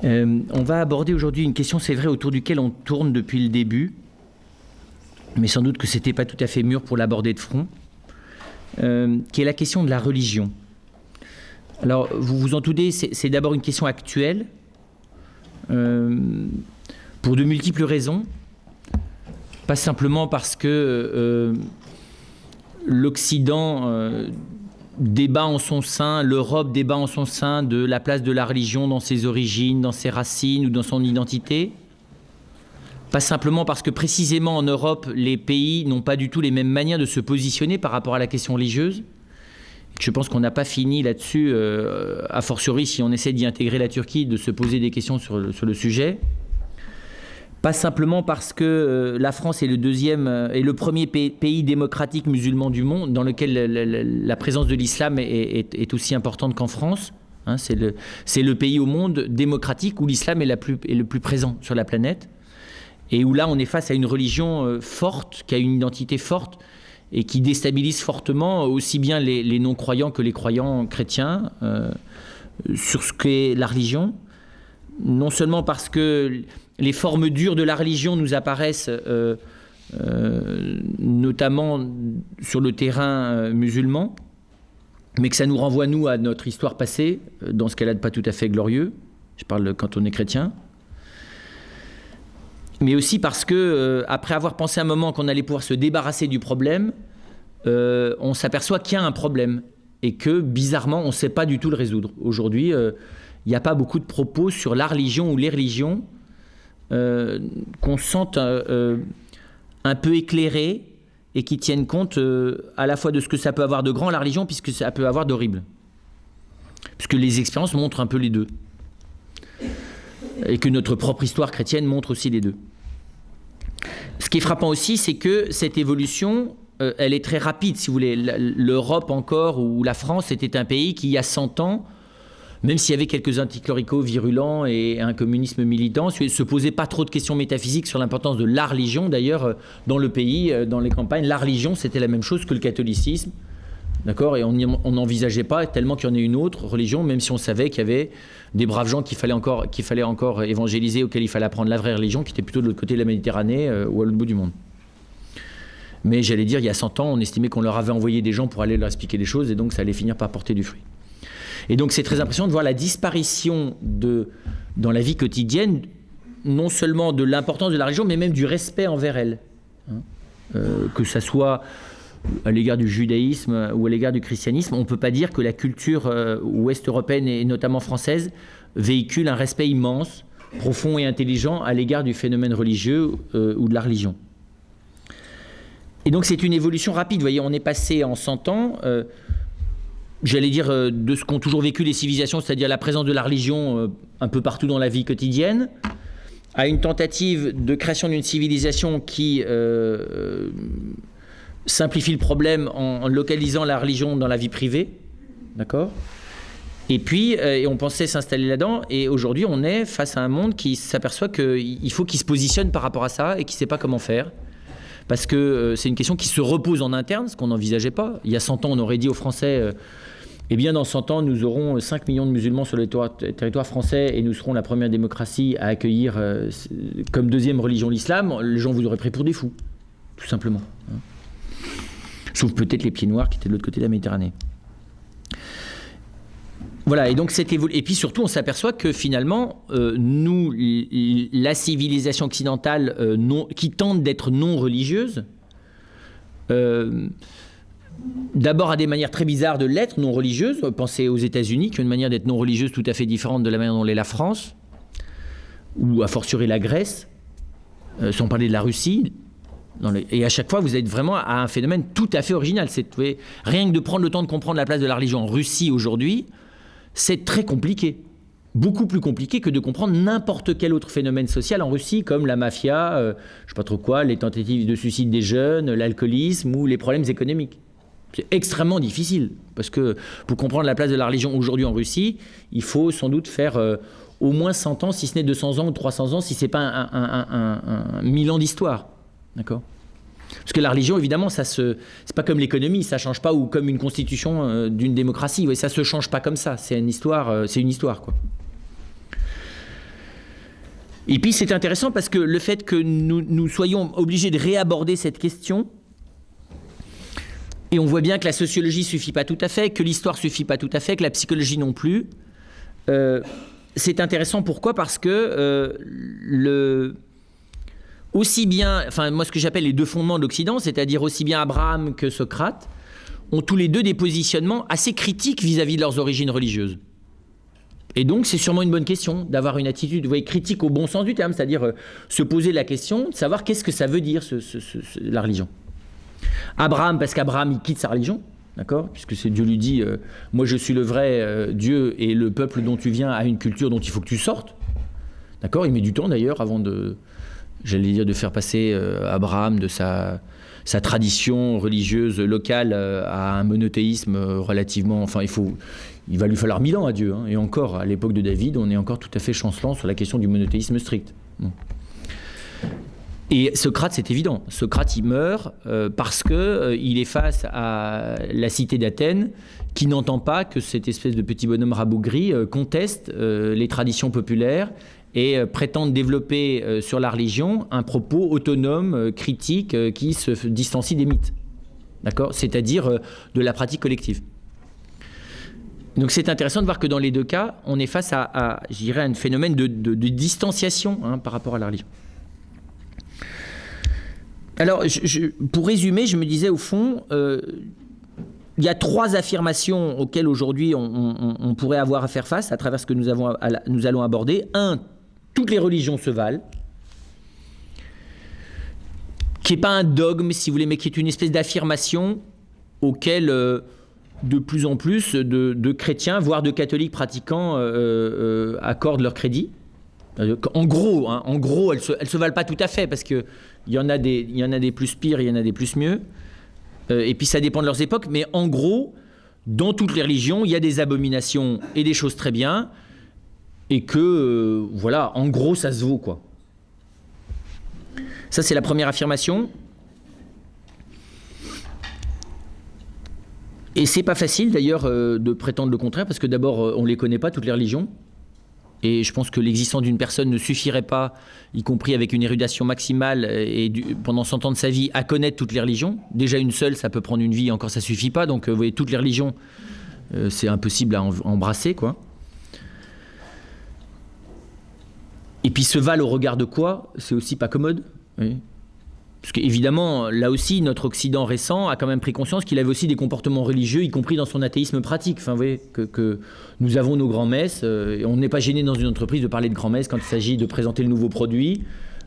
On va aborder aujourd'hui une question, c'est vrai, autour duquel on tourne depuis le début, mais sans doute que ce n'était pas tout à fait mûr pour l'aborder de front, qui est la question de la religion. Alors, vous vous en doutez, c'est d'abord une question actuelle, pour de multiples raisons, pas simplement parce que l'Occident débat en son sein, l'Europe débat en son sein de la place de la religion dans ses origines, dans ses racines ou dans son identité. Pas simplement parce que précisément en Europe, les pays n'ont pas du tout les mêmes manières de se positionner par rapport à la question religieuse. Je pense qu'on n'a pas fini là-dessus, a fortiori si on essaie d'y intégrer la Turquie, de se poser des questions sur le sujet. Pas simplement parce que la France est le premier pays démocratique musulman du monde dans lequel la présence de l'islam est aussi importante qu'en France. Hein, c'est le pays au monde démocratique où l'islam est le plus présent sur la planète. Et où là, on est face à une religion forte, qui a une identité forte et qui déstabilise fortement aussi bien les non-croyants que les croyants chrétiens sur ce qu'est la religion. Non seulement parce que les formes dures de la religion nous apparaissent notamment sur le terrain musulman, mais que ça nous renvoie, nous, à notre histoire passée, dans ce cas-là de pas tout à fait glorieux, je parle quand on est chrétien, mais aussi parce que, après avoir pensé un moment qu'on allait pouvoir se débarrasser du problème, on s'aperçoit qu'il y a un problème, et que, bizarrement, on ne sait pas du tout le résoudre. Aujourd'hui, il n'y a pas beaucoup de propos sur la religion ou les religions, qu'on sente un peu éclairés et qui tiennent compte à la fois de ce que ça peut avoir de grand, la religion, puisque ça peut avoir d'horrible. Puisque les expériences montrent un peu les deux. Et que notre propre histoire chrétienne montre aussi les deux. Ce qui est frappant aussi, c'est que cette évolution, elle est très rapide, si vous voulez. L'Europe encore, ou la France, était un pays qui, il y a 100 ans, même s'il y avait quelques anticléricaux virulents et un communisme militant, ne se posait pas trop de questions métaphysiques sur l'importance de la religion. D'ailleurs, dans le pays, dans les campagnes, la religion, c'était la même chose que le catholicisme. D'accord ? Et on n'envisageait pas tellement qu'il y en ait une autre religion, même si on savait qu'il y avait des braves gens qu'il fallait encore évangéliser, auxquels il fallait apprendre la vraie religion, qui était plutôt de l'autre côté de la Méditerranée ou à l'autre bout du monde. Mais j'allais dire, il y a 100 ans, on estimait qu'on leur avait envoyé des gens pour aller leur expliquer des choses, et donc ça allait finir par porter du fruit. Et donc c'est très impressionnant de voir la disparition dans la vie quotidienne, non seulement de l'importance de la religion, mais même du respect envers elle. Que ça soit à l'égard du judaïsme ou à l'égard du christianisme, on ne peut pas dire que la culture ouest-européenne et notamment française véhicule un respect immense, profond et intelligent à l'égard du phénomène religieux ou de la religion. Et donc c'est une évolution rapide. Vous voyez, on est passé en 100 ans... j'allais dire, de ce qu'ont toujours vécu les civilisations, c'est-à-dire la présence de la religion un peu partout dans la vie quotidienne, à une tentative de création d'une civilisation qui simplifie le problème en localisant la religion dans la vie privée, d'accord ? Et puis, on pensait s'installer là-dedans, et aujourd'hui, on est face à un monde qui s'aperçoit qu'il faut qu'il se positionne par rapport à ça, et qui ne sait pas comment faire. Parce que c'est une question qui se repose en interne, ce qu'on n'envisageait pas. Il y a 100 ans, on aurait dit aux Français... eh bien, dans 100 ans, nous aurons 5 millions de musulmans sur le territoire français et nous serons la première démocratie à accueillir comme deuxième religion l'islam. Les gens vous auraient pris pour des fous, tout simplement. Sauf peut-être les pieds noirs qui étaient de l'autre côté de la Méditerranée. Voilà, et donc et puis surtout, on s'aperçoit que finalement, nous, la civilisation occidentale qui tente d'être non religieuse, d'abord à des manières très bizarres de l'être non religieuse. Pensez aux États-Unis qui ont une manière d'être non religieuse tout à fait différente de la manière dont l'est la France, ou a fortiori la Grèce, sans parler de la Russie. Et à chaque fois, vous êtes vraiment à un phénomène tout à fait original. Rien que de prendre le temps de comprendre la place de la religion en Russie aujourd'hui, c'est très compliqué. Beaucoup plus compliqué que de comprendre n'importe quel autre phénomène social en Russie, comme la mafia, je ne sais pas trop quoi, les tentatives de suicide des jeunes, l'alcoolisme ou les problèmes économiques. C'est extrêmement difficile, parce que pour comprendre la place de la religion aujourd'hui en Russie, il faut sans doute faire au moins 100 ans, si ce n'est 200 ans ou 300 ans, si ce n'est pas un 1000 ans d'histoire. D'accord ? Parce que la religion, évidemment, c'est pas comme l'économie, ça change pas, ou comme une constitution d'une démocratie. Ouais, ça se change pas comme ça. C'est une histoire, quoi. Et puis c'est intéressant parce que le fait que nous soyons obligés de réaborder cette question, et on voit bien que la sociologie ne suffit pas tout à fait, que l'histoire ne suffit pas tout à fait, que la psychologie non plus, c'est intéressant. Pourquoi ? Parce que aussi bien, enfin moi ce que j'appelle les deux fondements de l'Occident, c'est-à-dire aussi bien Abraham que Socrate, ont tous les deux des positionnements assez critiques vis-à-vis de leurs origines religieuses. Et donc c'est sûrement une bonne question d'avoir une attitude, vous voyez, critique au bon sens du terme, c'est-à-dire se poser la question de savoir qu'est-ce que ça veut dire la religion. Abraham, parce qu'Abraham il quitte sa religion, d'accord, puisque Dieu lui dit moi je suis le vrai Dieu et le peuple dont tu viens a une culture dont il faut que tu sortes, d'accord. Il met du temps d'ailleurs avant de faire passer Abraham de sa tradition religieuse locale à un monothéisme relativement, enfin il va lui falloir 1000 ans à Dieu, hein, et encore à l'époque de David on est encore tout à fait chancelant sur la question du monothéisme strict. Bon. Et Socrate, c'est évident. Socrate, il meurt parce qu'il est face à la cité d'Athènes qui n'entend pas que cette espèce de petit bonhomme rabougri conteste les traditions populaires et prétende développer sur la religion un propos autonome, critique, qui se distancie des mythes. D'accord ? C'est-à-dire de la pratique collective. Donc c'est intéressant de voir que dans les deux cas, on est face à je dirais, un phénomène de distanciation par rapport à la religion. Alors, pour résumer, je me disais au fond, il y a 3 affirmations auxquelles aujourd'hui on pourrait avoir à faire face à travers ce que nous allons aborder. 1, toutes les religions se valent, qui n'est pas un dogme, si vous voulez, mais qui est une espèce d'affirmation auquel de plus en plus de chrétiens, voire de catholiques pratiquants, accordent leur crédit. En gros, elles se valent pas tout à fait parce que il y en a des plus pires, il y en a des plus mieux, et puis ça dépend de leurs époques. Mais en gros, dans toutes les religions, il y a des abominations et des choses très bien, et que voilà, en gros, ça se vaut quoi. Ça c'est la première affirmation. Et c'est pas facile d'ailleurs de prétendre le contraire parce que d'abord on les connaît pas toutes les religions. Et je pense que l'existence d'une personne ne suffirait pas, y compris avec une érudation maximale et pendant 100 ans de sa vie, à connaître toutes les religions. Déjà une seule, ça peut prendre une vie, encore ça suffit pas. Donc vous voyez, toutes les religions, c'est impossible à embrasser, quoi. Et puis se valent au regard de quoi ? C'est aussi pas commode. Oui. Parce qu'évidemment, là aussi, notre Occident récent a quand même pris conscience qu'il avait aussi des comportements religieux, y compris dans son athéisme pratique. Enfin, vous voyez, que nous avons nos grands-messes, et on n'est pas gêné dans une entreprise de parler de grand-messe quand il s'agit de présenter le nouveau produit,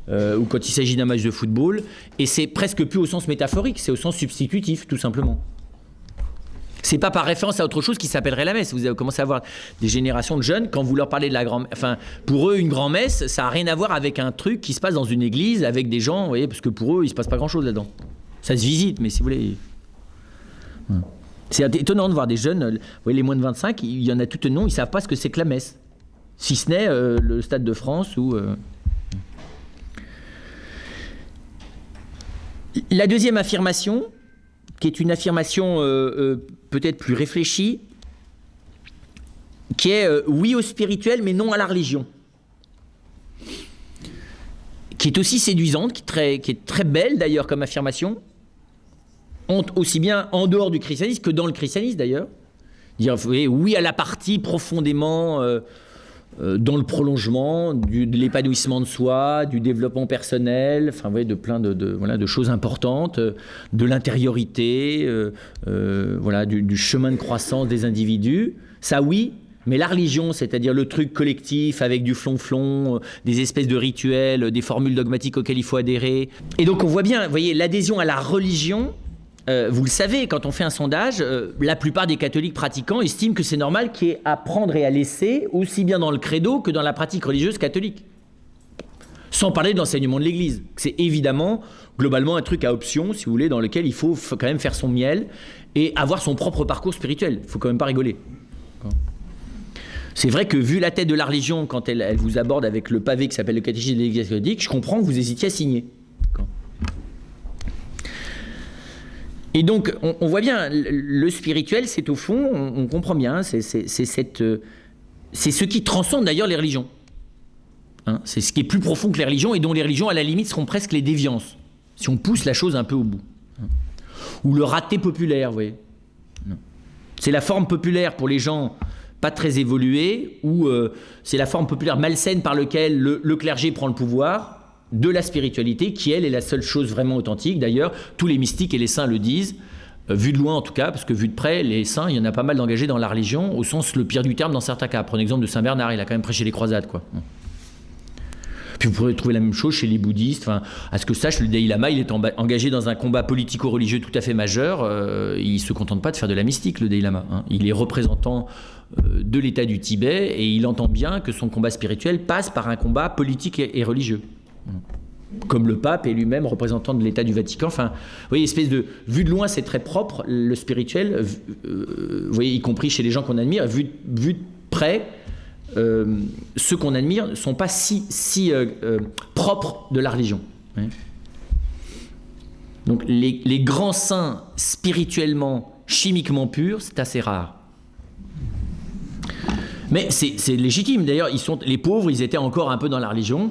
ou quand il s'agit d'un match de football. Et c'est presque plus au sens métaphorique, c'est au sens substitutif, tout simplement. C'est pas par référence à autre chose qui s'appellerait la messe. Vous avez commencé à voir des générations de jeunes, quand vous leur parlez de la grand-messe, enfin, pour eux, une grand-messe, ça n'a rien à voir avec un truc qui se passe dans une église, avec des gens, vous voyez, parce que pour eux, il se passe pas grand-chose là-dedans. Ça se visite, mais si vous voulez... C'est étonnant de voir des jeunes, vous voyez, les moins de 25, il y en a tout un nom, ils savent pas ce que c'est que la messe. Si ce n'est le Stade de France ou... La deuxième affirmation, qui est une affirmation peut-être plus réfléchie, qui est oui au spirituel mais non à la religion, qui est aussi séduisante, qui est très belle d'ailleurs comme affirmation, aussi bien en dehors du christianisme que dans le christianisme d'ailleurs. Dire oui à la partie profondément dans le prolongement de l'épanouissement de soi, du développement personnel, enfin, vous voyez, de plein de choses importantes, de l'intériorité, voilà, du chemin de croissance des individus. Ça, oui, mais la religion, c'est-à-dire le truc collectif avec du flonflon, des espèces de rituels, des formules dogmatiques auxquelles il faut adhérer. Et donc, on voit bien, vous voyez, l'adhésion à la religion. Vous le savez, quand on fait un sondage, la plupart des catholiques pratiquants estiment que c'est normal qu'il y ait à prendre et à laisser, aussi bien dans le credo que dans la pratique religieuse catholique. Sans parler de l'enseignement de l'Église. C'est évidemment, globalement, un truc à option, si vous voulez, dans lequel il faut quand même faire son miel et avoir son propre parcours spirituel. Il ne faut quand même pas rigoler. C'est vrai que vu la tête de la religion, quand elle vous aborde avec le pavé qui s'appelle le catéchisme de l'Église catholique, je comprends que vous hésitiez à signer. Et donc, on voit bien, le spirituel, c'est au fond, on comprend bien, c'est ce qui transcende d'ailleurs les religions. Hein. C'est ce qui est plus profond que les religions et dont les religions, à la limite, seront presque les déviances, si on pousse la chose un peu au bout. Hein. Ou le raté populaire, vous voyez. C'est la forme populaire pour les gens pas très évolués, ou c'est la forme populaire malsaine par laquelle le clergé prend le pouvoir de la spiritualité, qui, elle, est la seule chose vraiment authentique. D'ailleurs, tous les mystiques et les saints le disent, vu de loin en tout cas, parce que vu de près, les saints, il y en a pas mal d'engagés dans la religion, au sens le pire du terme dans certains cas. Prenez l'exemple de Saint Bernard, il a quand même prêché les croisades, quoi. Puis vous pourrez trouver la même chose chez les bouddhistes. Enfin, à ce que sache, le Dalai Lama, il est engagé dans un combat politico-religieux tout à fait majeur. Il ne se contente pas de faire de la mystique, le Dalai Lama. Hein. Il est représentant de l'État du Tibet et il entend bien que son combat spirituel passe par un combat politique et religieux. Comme le pape est lui-même représentant de l'État du Vatican. Enfin, vous voyez, espèce de... Vu de loin, c'est très propre, le spirituel. Vous voyez, y compris chez les gens qu'on admire. Vu de près, ceux qu'on admire ne sont pas si propres de la religion. Ouais. Donc les grands saints spirituellement, chimiquement purs, c'est assez rare. Mais c'est légitime. D'ailleurs, les pauvres, ils étaient encore un peu dans la religion.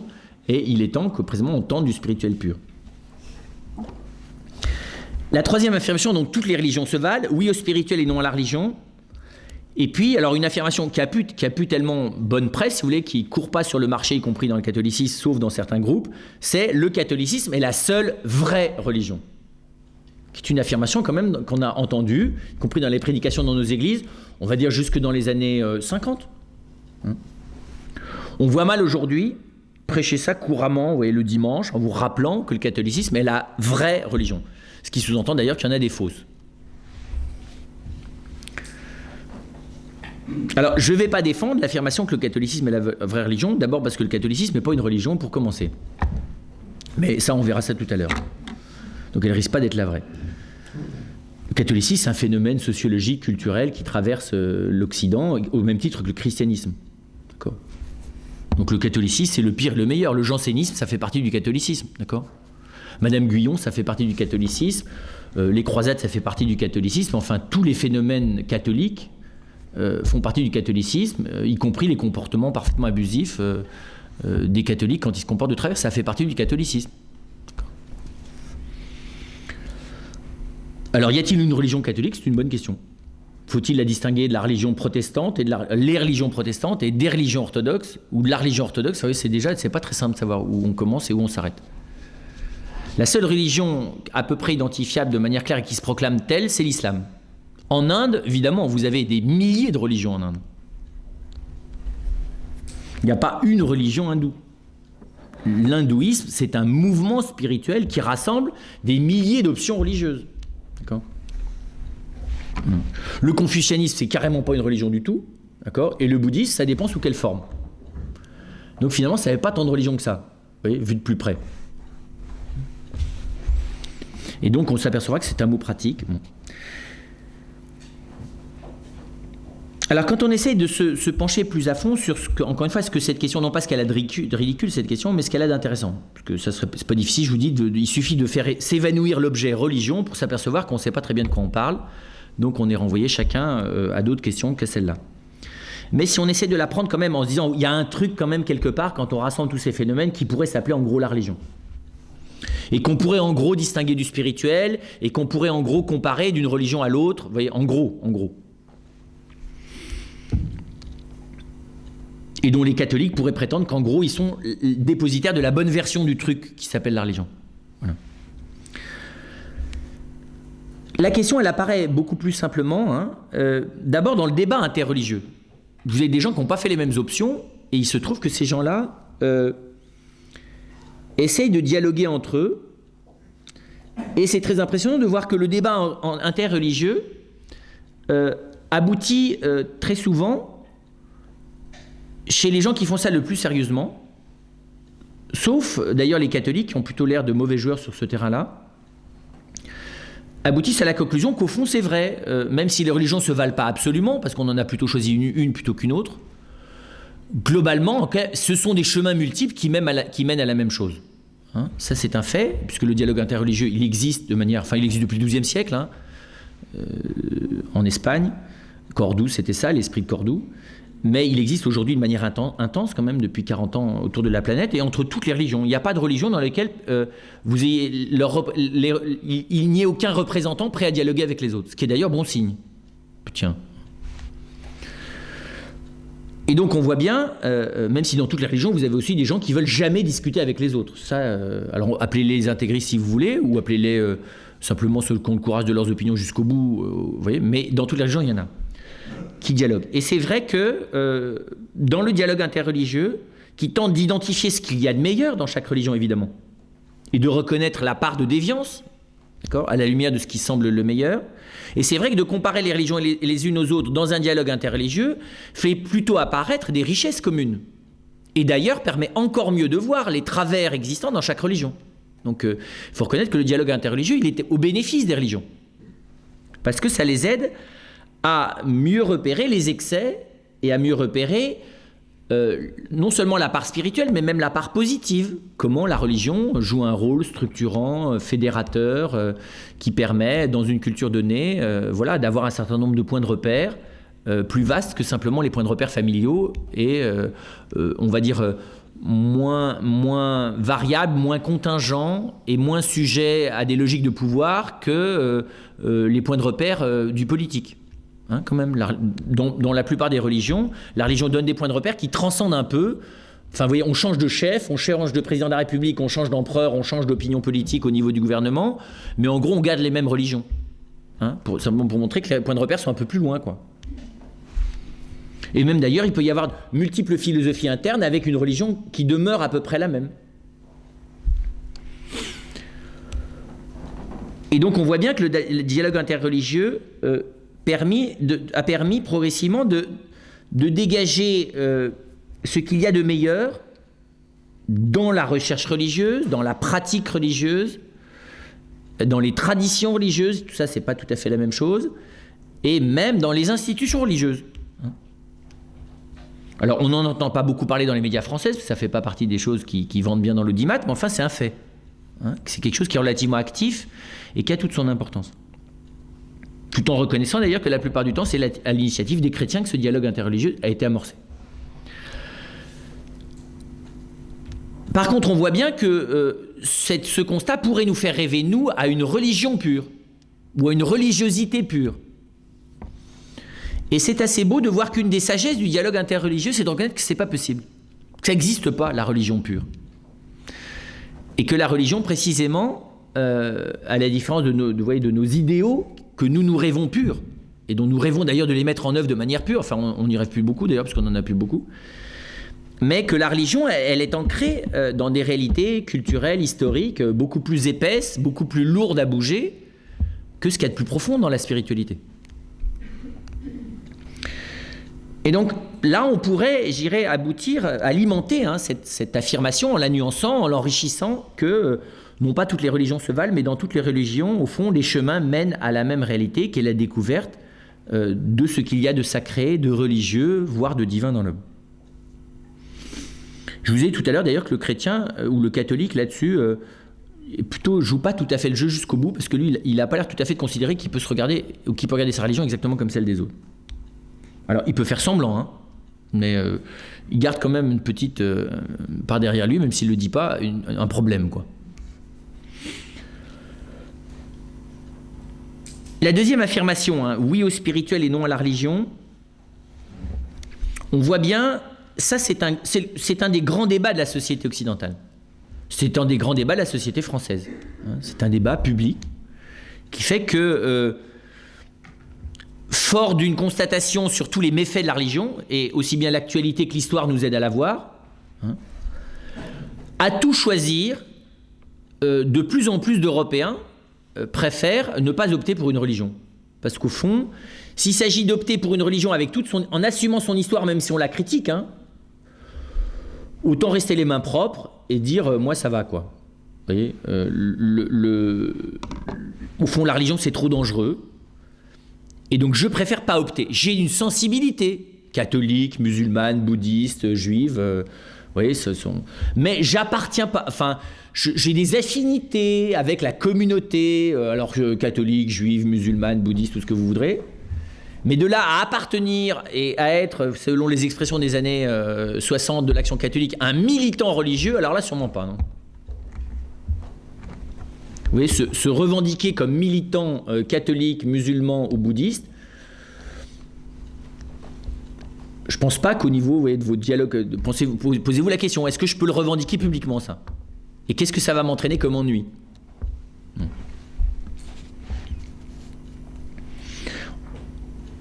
Et il est temps que, précisément, on tente du spirituel pur. La troisième affirmation, donc toutes les religions se valent, oui au spirituel et non à la religion. Et puis, alors une affirmation qui a pu tellement bonne presse, si vous voulez, qui ne court pas sur le marché, y compris dans le catholicisme, sauf dans certains groupes, c'est le catholicisme est la seule vraie religion. Qui est une affirmation quand même qu'on a entendue, y compris dans les prédications dans nos églises, on va dire jusque dans les années 50. On voit mal aujourd'hui prêcher ça couramment, vous voyez, le dimanche, en vous rappelant que le catholicisme est la vraie religion. Ce qui sous-entend d'ailleurs qu'il y en a des fausses. Alors, je ne vais pas défendre l'affirmation que le catholicisme est la vraie religion, d'abord parce que le catholicisme n'est pas une religion pour commencer. Mais ça, on verra ça tout à l'heure. Donc, elle ne risque pas d'être la vraie. Le catholicisme, c'est un phénomène sociologique, culturel qui traverse l'Occident au même titre que le christianisme. D'accord ? Donc le catholicisme, c'est le pire, le meilleur. Le jansénisme, ça fait partie du catholicisme, d'accord ? Madame Guyon, ça fait partie du catholicisme. Les croisades, ça fait partie du catholicisme. Enfin, tous les phénomènes catholiques font partie du catholicisme, y compris les comportements parfaitement abusifs des catholiques quand ils se comportent de travers. Ça fait partie du catholicisme. D'accord. Alors, y a-t-il une religion catholique ? C'est une bonne question. Faut-il la distinguer de la religion protestante et les religions protestantes et des religions orthodoxes ou de la religion orthodoxe? Vous savez, c'est pas très simple de savoir où on commence et où on s'arrête. La seule religion à peu près identifiable de manière claire et qui se proclame telle, c'est l'islam. En Inde, évidemment, vous avez des milliers de religions en Inde. Il n'y a pas une religion hindoue. L'hindouisme, c'est un mouvement spirituel qui rassemble des milliers d'options religieuses. D'accord ? Le confucianisme, c'est carrément pas une religion du tout, d'accord ? Et le bouddhisme, ça dépend sous quelle forme. Donc finalement, ça n'avait pas tant de religion que ça, vous voyez, vu de plus près. Et donc on s'apercevra que c'est un mot pratique. Bon. Alors quand on essaye de se pencher plus à fond sur encore une fois, ce que cette question, non pas ce qu'elle a de ridicule cette question, mais ce qu'elle a d'intéressant. Parce que c'est pas difficile, je vous dis, il suffit de faire s'évanouir l'objet religion pour s'apercevoir qu'on ne sait pas très bien de quoi on parle. Donc on est renvoyé chacun à d'autres questions que celle-là. Mais si on essaie de la prendre quand même en se disant, il y a un truc quand même quelque part quand on rassemble tous ces phénomènes qui pourrait s'appeler en gros la religion. Et qu'on pourrait en gros distinguer du spirituel et qu'on pourrait en gros comparer d'une religion à l'autre. Vous voyez, en gros. Et dont les catholiques pourraient prétendre qu'en gros ils sont dépositaires de la bonne version du truc qui s'appelle la religion. Voilà. La question, elle apparaît beaucoup plus simplement, d'abord dans le débat interreligieux. Vous avez des gens qui n'ont pas fait les mêmes options, et il se trouve que ces gens-là essayent de dialoguer entre eux, et c'est très impressionnant de voir que le débat interreligieux aboutit très souvent, chez les gens qui font ça le plus sérieusement, sauf d'ailleurs les catholiques qui ont plutôt l'air de mauvais joueurs sur ce terrain-là, aboutissent à la conclusion qu'au fond c'est vrai, même si les religions ne se valent pas absolument, parce qu'on en a plutôt choisi une plutôt qu'une autre, globalement, ce sont des chemins multiples qui mènent à la même chose. Hein, ça c'est un fait, puisque le dialogue interreligieux, il existe depuis le XIIe siècle, en Espagne. Cordoue, c'était ça, l'esprit de Cordoue. Mais il existe aujourd'hui de manière intense, quand même, depuis 40 ans autour de la planète, et entre toutes les religions. Il n'y a pas de religion dans laquelle il n'y ait aucun représentant prêt à dialoguer avec les autres, ce qui est d'ailleurs bon signe. Tiens. Et donc on voit bien, même si dans toutes les religions, vous avez aussi des gens qui veulent jamais discuter avec les autres. Ça, alors appelez-les les intégristes si vous voulez, ou appelez-les simplement ceux qui ont le courage de leurs opinions jusqu'au bout, vous voyez. Mais dans toutes les religions, il y en a qui dialoguent. Et c'est vrai que dans le dialogue interreligieux, qui tente d'identifier ce qu'il y a de meilleur dans chaque religion, évidemment, et de reconnaître la part de déviance, d'accord, à la lumière de ce qui semble le meilleur. Et c'est vrai que de comparer les religions les unes aux autres dans un dialogue interreligieux fait plutôt apparaître des richesses communes. Et d'ailleurs permet encore mieux de voir les travers existants dans chaque religion. Donc il faut reconnaître que le dialogue interreligieux, il est au bénéfice des religions. Parce que ça les aide à mieux repérer les excès et à mieux repérer non seulement la part spirituelle, mais même la part positive. Comment la religion joue un rôle structurant, fédérateur, qui permet, dans une culture donnée, voilà, d'avoir un certain nombre de points de repère plus vastes que simplement les points de repère familiaux et, on va dire, moins variables, moins contingents et moins sujets à des logiques de pouvoir que les points de repère du politique. Hein, quand même, dans la plupart des religions, la religion donne des points de repère qui transcendent un peu. Enfin, vous voyez, on change de chef, on change de président de la République, on change d'empereur, on change d'opinion politique au niveau du gouvernement, mais en gros, on garde les mêmes religions. Hein, simplement pour montrer que les points de repère sont un peu plus loin, quoi. Et même d'ailleurs, il peut y avoir multiples philosophies internes avec une religion qui demeure à peu près la même. Et donc, on voit bien que le dialogue interreligieux a permis progressivement de dégager ce qu'il y a de meilleur dans la recherche religieuse, dans la pratique religieuse, dans les traditions religieuses, tout ça c'est pas tout à fait la même chose, et même dans les institutions religieuses. Alors on n'en entend pas beaucoup parler dans les médias français, parce que ça fait pas partie des choses qui vendent bien dans l'audimat, mais enfin c'est un fait. Hein, c'est quelque chose qui est relativement actif et qui a toute son importance. Tout en reconnaissant d'ailleurs que la plupart du temps, c'est à l'initiative des chrétiens que ce dialogue interreligieux a été amorcé. Par contre, on voit bien que ce constat pourrait nous faire rêver, nous, à une religion pure, ou à une religiosité pure. Et c'est assez beau de voir qu'une des sagesses du dialogue interreligieux, c'est de reconnaître que ce n'est pas possible. Que ça n'existe pas, la religion pure. Et que la religion, précisément, à la différence de nos idéaux, que nous rêvons purs, et dont nous rêvons d'ailleurs de les mettre en œuvre de manière pure, enfin on n'y rêve plus beaucoup d'ailleurs, parce qu'on n'en a plus beaucoup, mais que la religion, elle est ancrée dans des réalités culturelles, historiques, beaucoup plus épaisses, beaucoup plus lourdes à bouger, que ce qu'il y a de plus profond dans la spiritualité. Et donc là, on pourrait, j'irais, aboutir, alimenter cette affirmation en la nuançant, en l'enrichissant, que non pas toutes les religions se valent, mais dans toutes les religions, au fond, les chemins mènent à la même réalité, qui est la découverte de ce qu'il y a de sacré, de religieux, voire de divin dans l'homme. Je vous ai dit tout à l'heure d'ailleurs que le chrétien ou le catholique là-dessus plutôt joue pas tout à fait le jeu jusqu'au bout, parce que lui, il n'a pas l'air tout à fait de considérer qu'il peut se regarder, ou qu'il peut regarder sa religion exactement comme celle des autres. Alors, il peut faire semblant, hein, mais il garde quand même une petite, par derrière lui, même s'il ne le dit pas, un problème, quoi. La deuxième affirmation, hein, oui au spirituel et non à la religion, on voit bien, ça c'est un des grands débats de la société occidentale. C'est un des grands débats de la société française. Hein, c'est un débat public qui fait que, fort d'une constatation sur tous les méfaits de la religion, et aussi bien l'actualité que l'histoire nous aide à la voir, hein, à tout choisir, de plus en plus d'Européens préfèrent ne pas opter pour une religion. Parce qu'au fond, s'il s'agit d'opter pour une religion avec en assumant son histoire, même si on la critique, hein, autant rester les mains propres et dire moi ça va, quoi. Vous voyez, au fond, la religion c'est trop dangereux. Et donc je préfère pas opter. J'ai une sensibilité catholique, musulmane, bouddhiste, juive. Vous voyez, mais j'appartiens pas. Enfin, j'ai des affinités avec la communauté, alors catholique, juive, musulmane, bouddhiste, tout ce que vous voudrez. Mais de là à appartenir et à être, selon les expressions des années 60 de l'Action catholique, un militant religieux, alors là, sûrement pas, non. Vous voyez, se revendiquer comme militant catholique, musulman ou bouddhiste, je pense pas qu'au niveau, vous voyez, de vos dialogues, posez-vous la question, est-ce que je peux le revendiquer publiquement, ça? Et qu'est-ce que ça va m'entraîner comme ennui?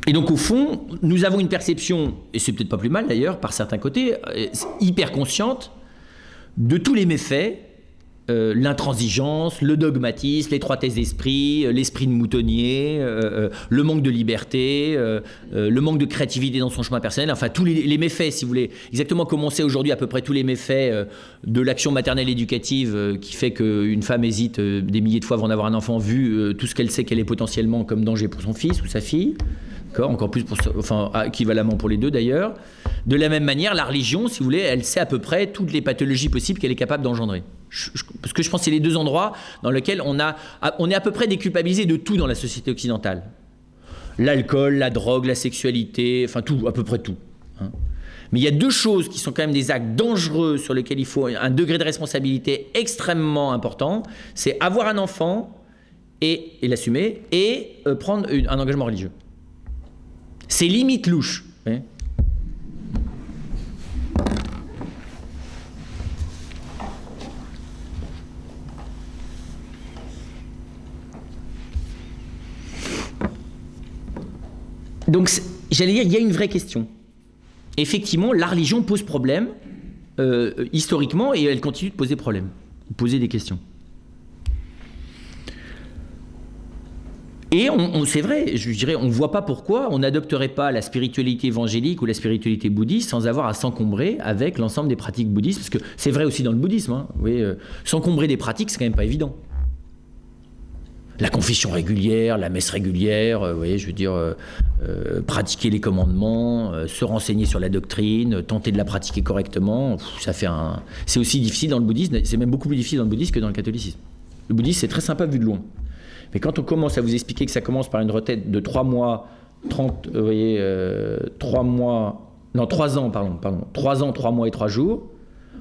Et donc au fond, nous avons une perception, et c'est peut-être pas plus mal d'ailleurs, par certains côtés, hyper consciente de tous les méfaits, l'intransigeance, le dogmatisme, l'étroitesse d'esprit, l'esprit de moutonnier, le manque de liberté, le manque de créativité dans son chemin personnel, enfin tous les méfaits, si vous voulez, exactement comme on sait aujourd'hui à peu près tous les méfaits de l'action maternelle éducative qui fait qu'une femme hésite des milliers de fois avant d'avoir un enfant vu tout ce qu'elle sait qu'elle est potentiellement comme danger pour son fils ou sa fille. Encore plus, équivalemment pour les deux d'ailleurs. De la même manière, la religion, si vous voulez, elle sait à peu près toutes les pathologies possibles qu'elle est capable d'engendrer. Parce que je pense que c'est les deux endroits dans lesquels on est à peu près déculpabilisé de tout dans la société occidentale. L'alcool, la drogue, la sexualité, enfin tout, à peu près tout. Hein. Mais il y a deux choses qui sont quand même des actes dangereux sur lesquels il faut un degré de responsabilité extrêmement important. C'est avoir un enfant et l'assumer et prendre un engagement religieux. C'est limite louche. Hein. Donc, j'allais dire, il y a une vraie question. Effectivement, la religion pose problème, historiquement, et elle continue de poser problème, poser des questions. Et c'est vrai, je dirais, on ne voit pas pourquoi on n'adopterait pas la spiritualité évangélique ou la spiritualité bouddhiste sans avoir à s'encombrer avec l'ensemble des pratiques bouddhistes, parce que c'est vrai aussi dans le bouddhisme, hein, vous voyez, s'encombrer des pratiques, c'est quand même pas évident. La confession régulière, la messe régulière, vous voyez, je veux dire, pratiquer les commandements, se renseigner sur la doctrine, tenter de la pratiquer correctement, c'est aussi difficile dans le bouddhisme, c'est même beaucoup plus difficile dans le bouddhisme que dans le catholicisme. Le bouddhisme, c'est très sympa vu de loin. Mais quand on commence à vous expliquer que ça commence par une retraite de 3 mois, 3 ans, 3 mois et 3 jours,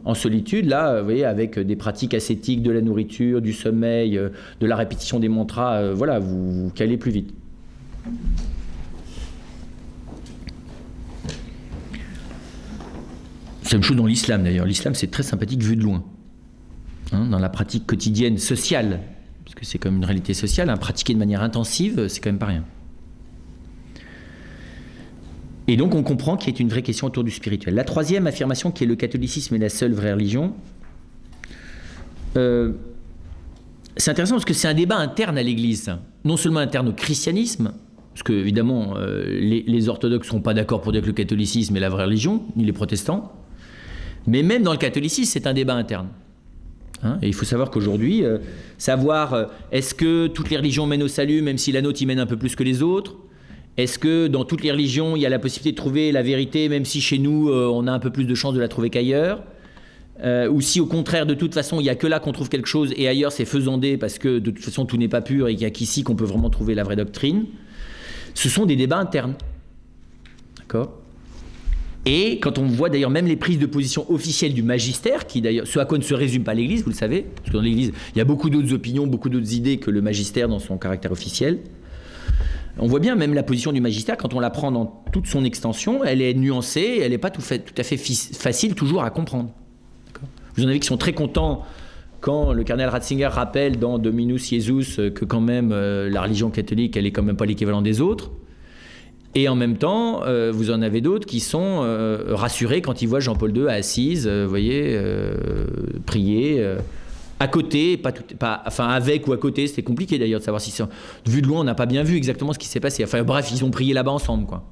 en solitude, là, vous voyez, avec des pratiques ascétiques, de la nourriture, du sommeil, de la répétition des mantras, voilà, vous calez plus vite. C'est la même chose dans l'islam d'ailleurs. L'islam, c'est très sympathique vu de loin. Hein, dans la pratique quotidienne sociale, parce que c'est comme une réalité sociale, hein, pratiquer de manière intensive, c'est quand même pas rien. Et donc on comprend qu'il y a une vraie question autour du spirituel. La troisième affirmation, qui est le catholicisme est la seule vraie religion, c'est intéressant parce que c'est un débat interne à l'Église, non seulement interne au christianisme, parce que évidemment les orthodoxes ne sont pas d'accord pour dire que le catholicisme est la vraie religion, ni les protestants, mais même dans le catholicisme, c'est un débat interne. Hein, et il faut savoir qu'aujourd'hui, est-ce que toutes les religions mènent au salut, même si la nôtre y mène un peu plus que les autres? Est-ce que dans toutes les religions, il y a la possibilité de trouver la vérité, même si chez nous, on a un peu plus de chances de la trouver qu'ailleurs? Ou si au contraire, de toute façon, il n'y a que là qu'on trouve quelque chose et ailleurs c'est faisandé parce que de toute façon tout n'est pas pur et qu'il n'y a qu'ici qu'on peut vraiment trouver la vraie doctrine? Ce sont des débats internes. D'accord? Et quand on voit d'ailleurs même les prises de position officielles du magistère, qui d'ailleurs, ce à quoi ne se résume pas l'Église, vous le savez, parce que dans l'Église, il y a beaucoup d'autres opinions, beaucoup d'autres idées que le magistère dans son caractère officiel. On voit bien même la position du magistère, quand on la prend dans toute son extension, elle est nuancée, elle n'est pas tout à fait facile toujours à comprendre. D'accord ? Vous en avez qui sont très contents quand le cardinal Ratzinger rappelle dans Dominus Jesus que quand même la religion catholique, elle n'est quand même pas l'équivalent des autres. Et en même temps, vous en avez d'autres qui sont rassurés quand ils voient Jean-Paul II à Assise, vous voyez, prier à côté, avec ou à côté. C'était compliqué d'ailleurs de savoir si c'est... Vu de loin, on n'a pas bien vu exactement ce qui s'est passé. Enfin bref, ils ont prié là-bas ensemble, quoi.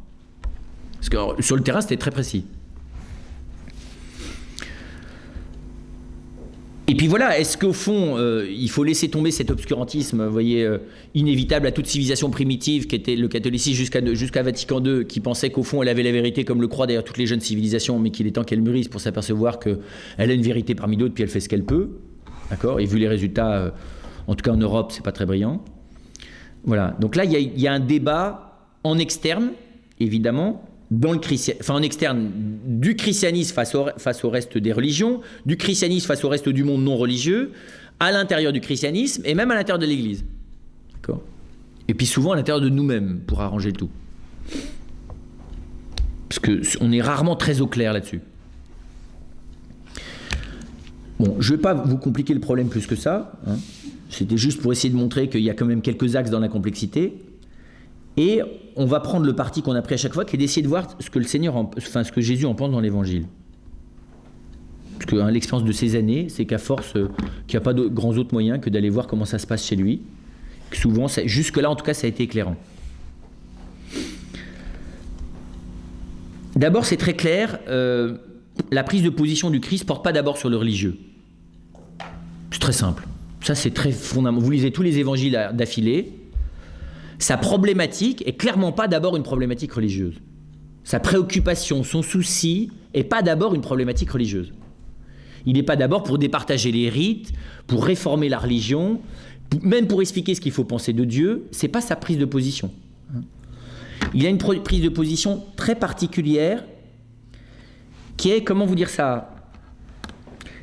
Parce que sur le terrain, c'était très précis. Et puis voilà, est-ce qu'au fond, il faut laisser tomber cet obscurantisme, vous voyez, inévitable à toute civilisation primitive, qui était le catholicisme jusqu'à Vatican II, qui pensait qu'au fond, elle avait la vérité, comme le croient d'ailleurs toutes les jeunes civilisations, mais qu'il est temps qu'elle mûrisse pour s'apercevoir qu'elle a une vérité parmi d'autres, puis elle fait ce qu'elle peut. D'accord ? Et vu les résultats, en tout cas en Europe, c'est pas très brillant. Voilà. Donc là, il y a un débat en externe, évidemment, en externe du christianisme face au reste des religions, du christianisme face au reste du monde non religieux, à l'intérieur du christianisme et même à l'intérieur de l'Église. D'accord ? Et puis souvent à l'intérieur de nous-mêmes pour arranger le tout. Parce qu'on est rarement très au clair là-dessus. Bon, je ne vais pas vous compliquer le problème plus que ça. Hein. C'était juste pour essayer de montrer qu'il y a quand même quelques axes dans la complexité. Et on va prendre le parti qu'on a pris à chaque fois, qui est d'essayer de voir ce que ce que Jésus en pense dans l'Évangile. Parce que l'expérience de ces années, c'est qu'à force, qu'il n'y a pas de grands autres moyens que d'aller voir comment ça se passe chez lui. Que souvent, jusque-là, en tout cas, ça a été éclairant. D'abord, c'est très clair, la prise de position du Christ ne porte pas d'abord sur le religieux. C'est très simple. Ça, c'est très fondamental. Vous lisez tous les évangiles d'affilée. Sa problématique est clairement pas d'abord une problématique religieuse. Sa préoccupation, son souci n'est pas d'abord une problématique religieuse. Il n'est pas d'abord pour départager les rites, pour réformer la religion, même pour expliquer ce qu'il faut penser de Dieu. Ce n'est pas sa prise de position. Il a une prise de position très particulière qui est, comment vous dire ça,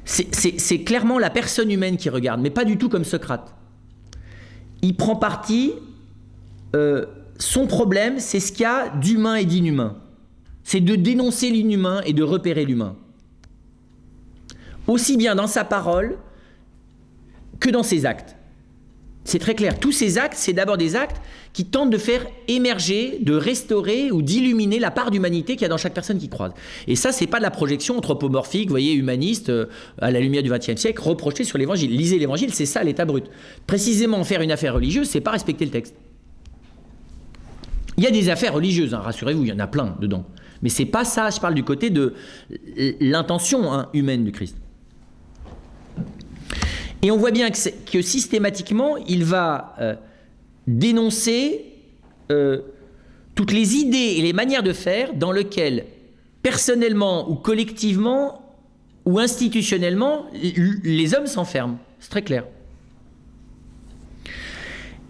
c'est clairement la personne humaine qui regarde, mais pas du tout comme Socrate. Il prend parti, son problème, c'est ce qu'il y a d'humain et d'inhumain. C'est de dénoncer l'inhumain et de repérer l'humain. Aussi bien dans sa parole que dans ses actes. C'est très clair. Tous ces actes, c'est d'abord des actes qui tentent de faire émerger, de restaurer ou d'illuminer la part d'humanité qu'il y a dans chaque personne qui croise. Et ça, c'est pas de la projection anthropomorphique, vous voyez, humaniste, à la lumière du XXe siècle, reprochée sur l'Évangile. Lisez l'Évangile, c'est ça l'état brut. Précisément, faire une affaire religieuse, c'est pas respecter le texte. Il y a des affaires religieuses, hein, rassurez-vous, il y en a plein dedans. Mais c'est pas ça, je parle du côté de l'intention humaine du Christ. Et on voit bien que systématiquement, il va dénoncer toutes les idées et les manières de faire dans lesquelles, personnellement ou collectivement ou institutionnellement, les hommes s'enferment. C'est très clair.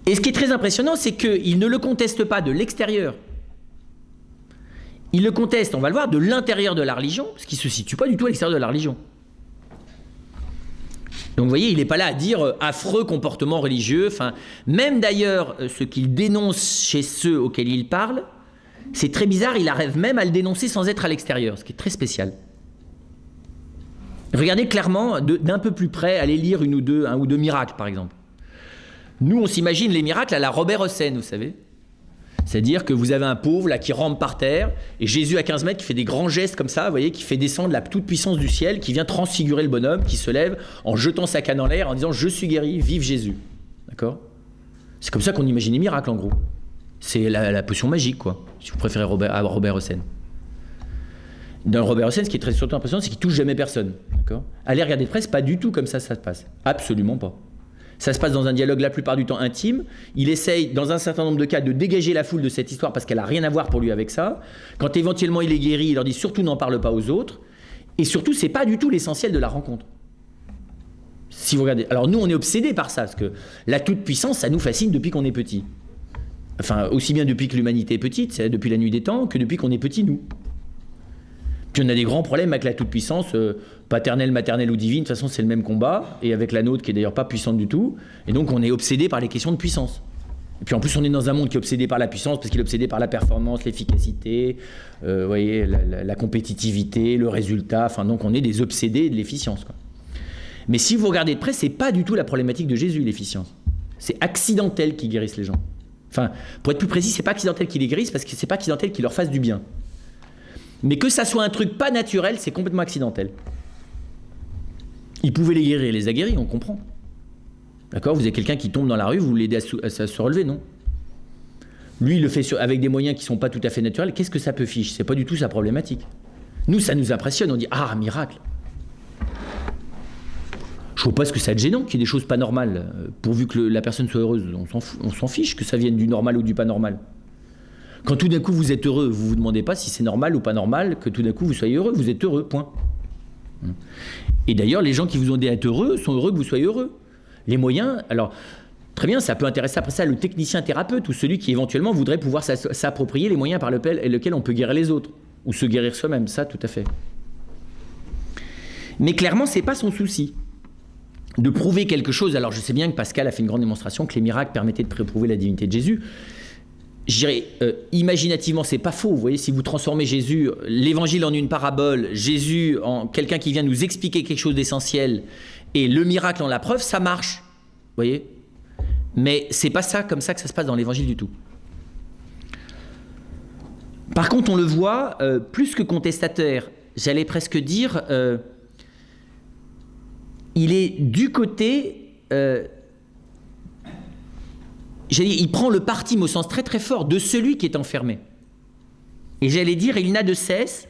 Et ce qui est très impressionnant, c'est qu'il ne le conteste pas de l'extérieur. Il le conteste, on va le voir, de l'intérieur de la religion, parce qu'il ne se situe pas du tout à l'extérieur de la religion. Donc vous voyez, il n'est pas là à dire affreux comportement religieux. Enfin, même d'ailleurs, ce qu'il dénonce chez ceux auxquels il parle, c'est très bizarre, il arrive même à le dénoncer sans être à l'extérieur, ce qui est très spécial. Regardez clairement, d'un peu plus près, allez lire un ou deux miracles, par exemple. Nous, on s'imagine les miracles à la Robert Hossein, vous savez. C'est-à-dire que vous avez un pauvre là qui rampe par terre, et Jésus à 15 mètres qui fait des grands gestes comme ça, vous voyez, qui fait descendre la toute-puissance du ciel, qui vient transfigurer le bonhomme, qui se lève en jetant sa canne en l'air, en disant « Je suis guéri, vive Jésus ». D'accord ? C'est comme ça qu'on imagine les miracles, en gros. C'est la potion magique, quoi, si vous préférez Robert Hossein. Dans le Robert Hossein, ce qui est très surtout impressionnant, c'est qu'il touche jamais personne. D'accord ? Allez regarder de près, c'est pas du tout comme ça se passe. Absolument pas. Ça se passe dans un dialogue la plupart du temps intime. Il essaye, dans un certain nombre de cas, de dégager la foule de cette histoire parce qu'elle n'a rien à voir pour lui avec ça. Quand éventuellement il est guéri, il leur dit surtout n'en parle pas aux autres. Et surtout, c'est pas du tout l'essentiel de la rencontre. Si vous regardez, alors nous, on est obsédés par ça, parce que la toute-puissance, ça nous fascine depuis qu'on est petit. Enfin, aussi bien depuis que l'humanité est petite, c'est depuis la nuit des temps, que depuis qu'on est petit, nous. Puis on a des grands problèmes avec la toute-puissance, paternelle, maternelle ou divine, de toute façon c'est le même combat, et avec la nôtre qui est d'ailleurs pas puissante du tout, et donc on est obsédé par les questions de puissance. Et puis en plus on est dans un monde qui est obsédé par la puissance, parce qu'il est obsédé par la performance, l'efficacité, vous voyez, la compétitivité, le résultat, enfin donc on est des obsédés de l'efficience, quoi. Mais si vous regardez de près, c'est pas du tout la problématique de Jésus, l'efficience. C'est accidentel qui guérisse les gens. Enfin, pour être plus précis, c'est pas accidentel qui les guérisse, parce que c'est pas accidentel qui leur fasse du bien. Mais que ça soit un truc pas naturel, c'est complètement accidentel. Il pouvait les guérir, il les a guéris, on comprend. D'accord ? Vous avez quelqu'un qui tombe dans la rue, vous l'aidez à se relever, non ? Lui, il le fait avec des moyens qui ne sont pas tout à fait naturels. Qu'est-ce que ça peut fiche ? C'est pas du tout sa problématique. Nous, ça nous impressionne, on dit « Ah, miracle !» Je ne vois pas ce que ça te gênant qu'il y ait des choses pas normales, pourvu que la personne soit heureuse. On s'en fiche que ça vienne du normal ou du pas normal. Quand tout d'un coup vous êtes heureux, vous ne vous demandez pas si c'est normal ou pas normal que tout d'un coup vous soyez heureux. Vous êtes heureux, point. Et d'ailleurs, les gens qui vous ont dit d'être heureux sont heureux que vous soyez heureux. Les moyens, alors, Très bien, ça peut intéresser après ça le technicien thérapeute ou celui qui éventuellement voudrait pouvoir s'approprier les moyens par lesquels on peut guérir les autres, ou se guérir soi-même, ça tout à fait. Mais clairement, c'est pas son souci de prouver quelque chose. Alors je sais bien que Pascal a fait une grande démonstration que les miracles permettaient de prouver la divinité de Jésus. Je dirais, imaginativement, c'est pas faux. Vous voyez, si vous transformez Jésus, l'évangile en une parabole, Jésus en quelqu'un qui vient nous expliquer quelque chose d'essentiel, et le miracle en la preuve, ça marche. Vous voyez ? Mais c'est pas ça, comme ça que ça se passe dans l'évangile du tout. Par contre, on le voit, plus que contestataire, j'allais presque dire, il est du côté... il prend le parti, mais au sens très très fort, de celui qui est enfermé. Et j'allais dire, il n'a de cesse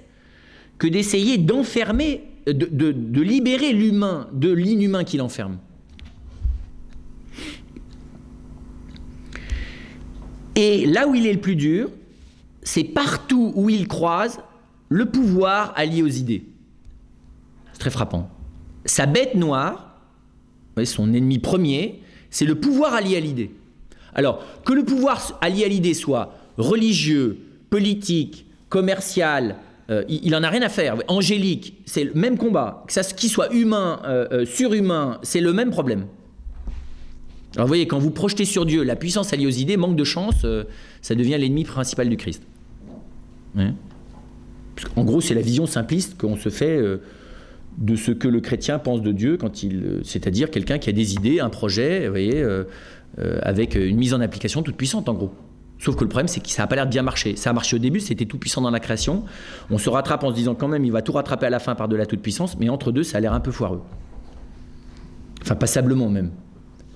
que d'essayer d'enfermer, de libérer l'humain de l'inhumain qui l'enferme. Et là où il est le plus dur, c'est partout où il croise le pouvoir allié aux idées. C'est très frappant. Sa bête noire, son ennemi premier, c'est le pouvoir allié à l'idée. Alors, que le pouvoir allié à l'idée soit religieux, politique, commercial, il n'en a rien à faire. Angélique, c'est le même combat. Qu'il soit humain, surhumain, c'est le même problème. Alors vous voyez, quand vous projetez sur Dieu la puissance alliée aux idées, manque de chance, ça devient l'ennemi principal du Christ. Ouais. En gros, c'est la vision simpliste qu'on se fait de ce que le chrétien pense de Dieu, c'est-à-dire quelqu'un qui a des idées, un projet, vous voyez, avec une mise en application toute puissante en gros. Sauf que le problème, c'est que ça n'a pas l'air de bien marcher. Ça a marché au début, c'était tout puissant dans la création. On se rattrape en se disant quand même, il va tout rattraper à la fin par de la toute puissance, mais entre deux, ça a l'air un peu foireux. Enfin, passablement même.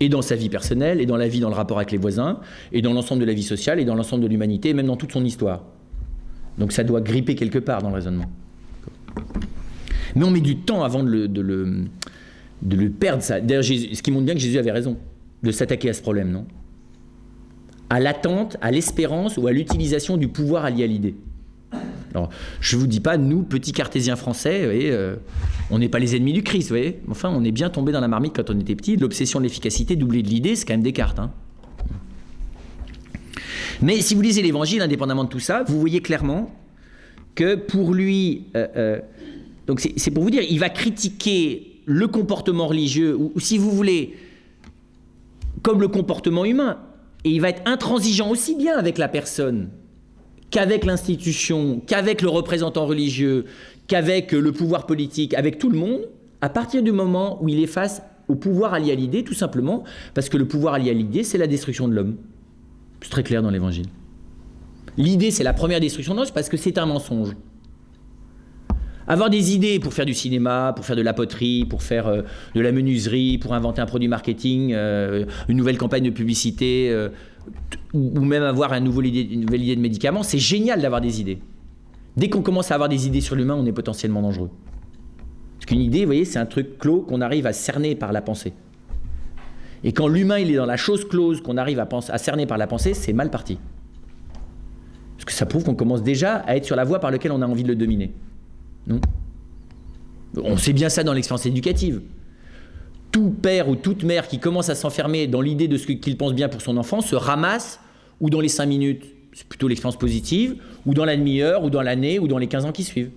Et dans sa vie personnelle, et dans la vie dans le rapport avec les voisins, et dans l'ensemble de la vie sociale, et dans l'ensemble de l'humanité, et même dans toute son histoire. Donc ça doit gripper quelque part dans le raisonnement. Mais on met du temps avant de le perdre, ça. D'ailleurs, ce qui montre bien que Jésus avait raison de s'attaquer à ce problème, non ? À l'attente, à l'espérance ou à l'utilisation du pouvoir allié à l'idée. Alors, je ne vous dis pas, nous, petits cartésiens français, vous voyez, on n'est pas les ennemis du Christ, vous voyez. Enfin, on est bien tombé dans la marmite quand on était petit. L'obsession de l'efficacité doublée de l'idée, c'est quand même Descartes. Hein. Mais si vous lisez l'Évangile, indépendamment de tout ça, vous voyez clairement que pour lui, donc c'est pour vous dire, il va critiquer le comportement religieux, ou si vous voulez, comme le comportement humain, et il va être intransigeant aussi bien avec la personne qu'avec l'institution, qu'avec le représentant religieux, qu'avec le pouvoir politique, avec tout le monde, à partir du moment où il est face au pouvoir allié à l'idée, tout simplement, parce que le pouvoir allié à l'idée, c'est la destruction de l'homme. C'est très clair dans l'Évangile. L'idée, c'est la première destruction de l'homme, parce que c'est un mensonge. Avoir des idées pour faire du cinéma, pour faire de la poterie, pour faire de la menuiserie, pour inventer un produit marketing, une nouvelle campagne de publicité, ou même avoir une nouvelle idée de médicament, c'est génial d'avoir des idées. Dès qu'on commence à avoir des idées sur l'humain, on est potentiellement dangereux. Parce qu'une idée, vous voyez, c'est un truc clos qu'on arrive à cerner par la pensée. Et quand l'humain, il est dans la chose close qu'on arrive à cerner par la pensée, c'est mal parti. Parce que ça prouve qu'on commence déjà à être sur la voie par laquelle on a envie de le dominer. Non ? On sait bien ça dans l'expérience éducative. Tout père ou toute mère qui commence à s'enfermer dans l'idée de ce qu'il pense bien pour son enfant se ramasse, ou dans les 5 minutes, c'est plutôt l'expérience positive, ou dans la demi-heure, ou dans l'année, ou dans les 15 ans qui suivent.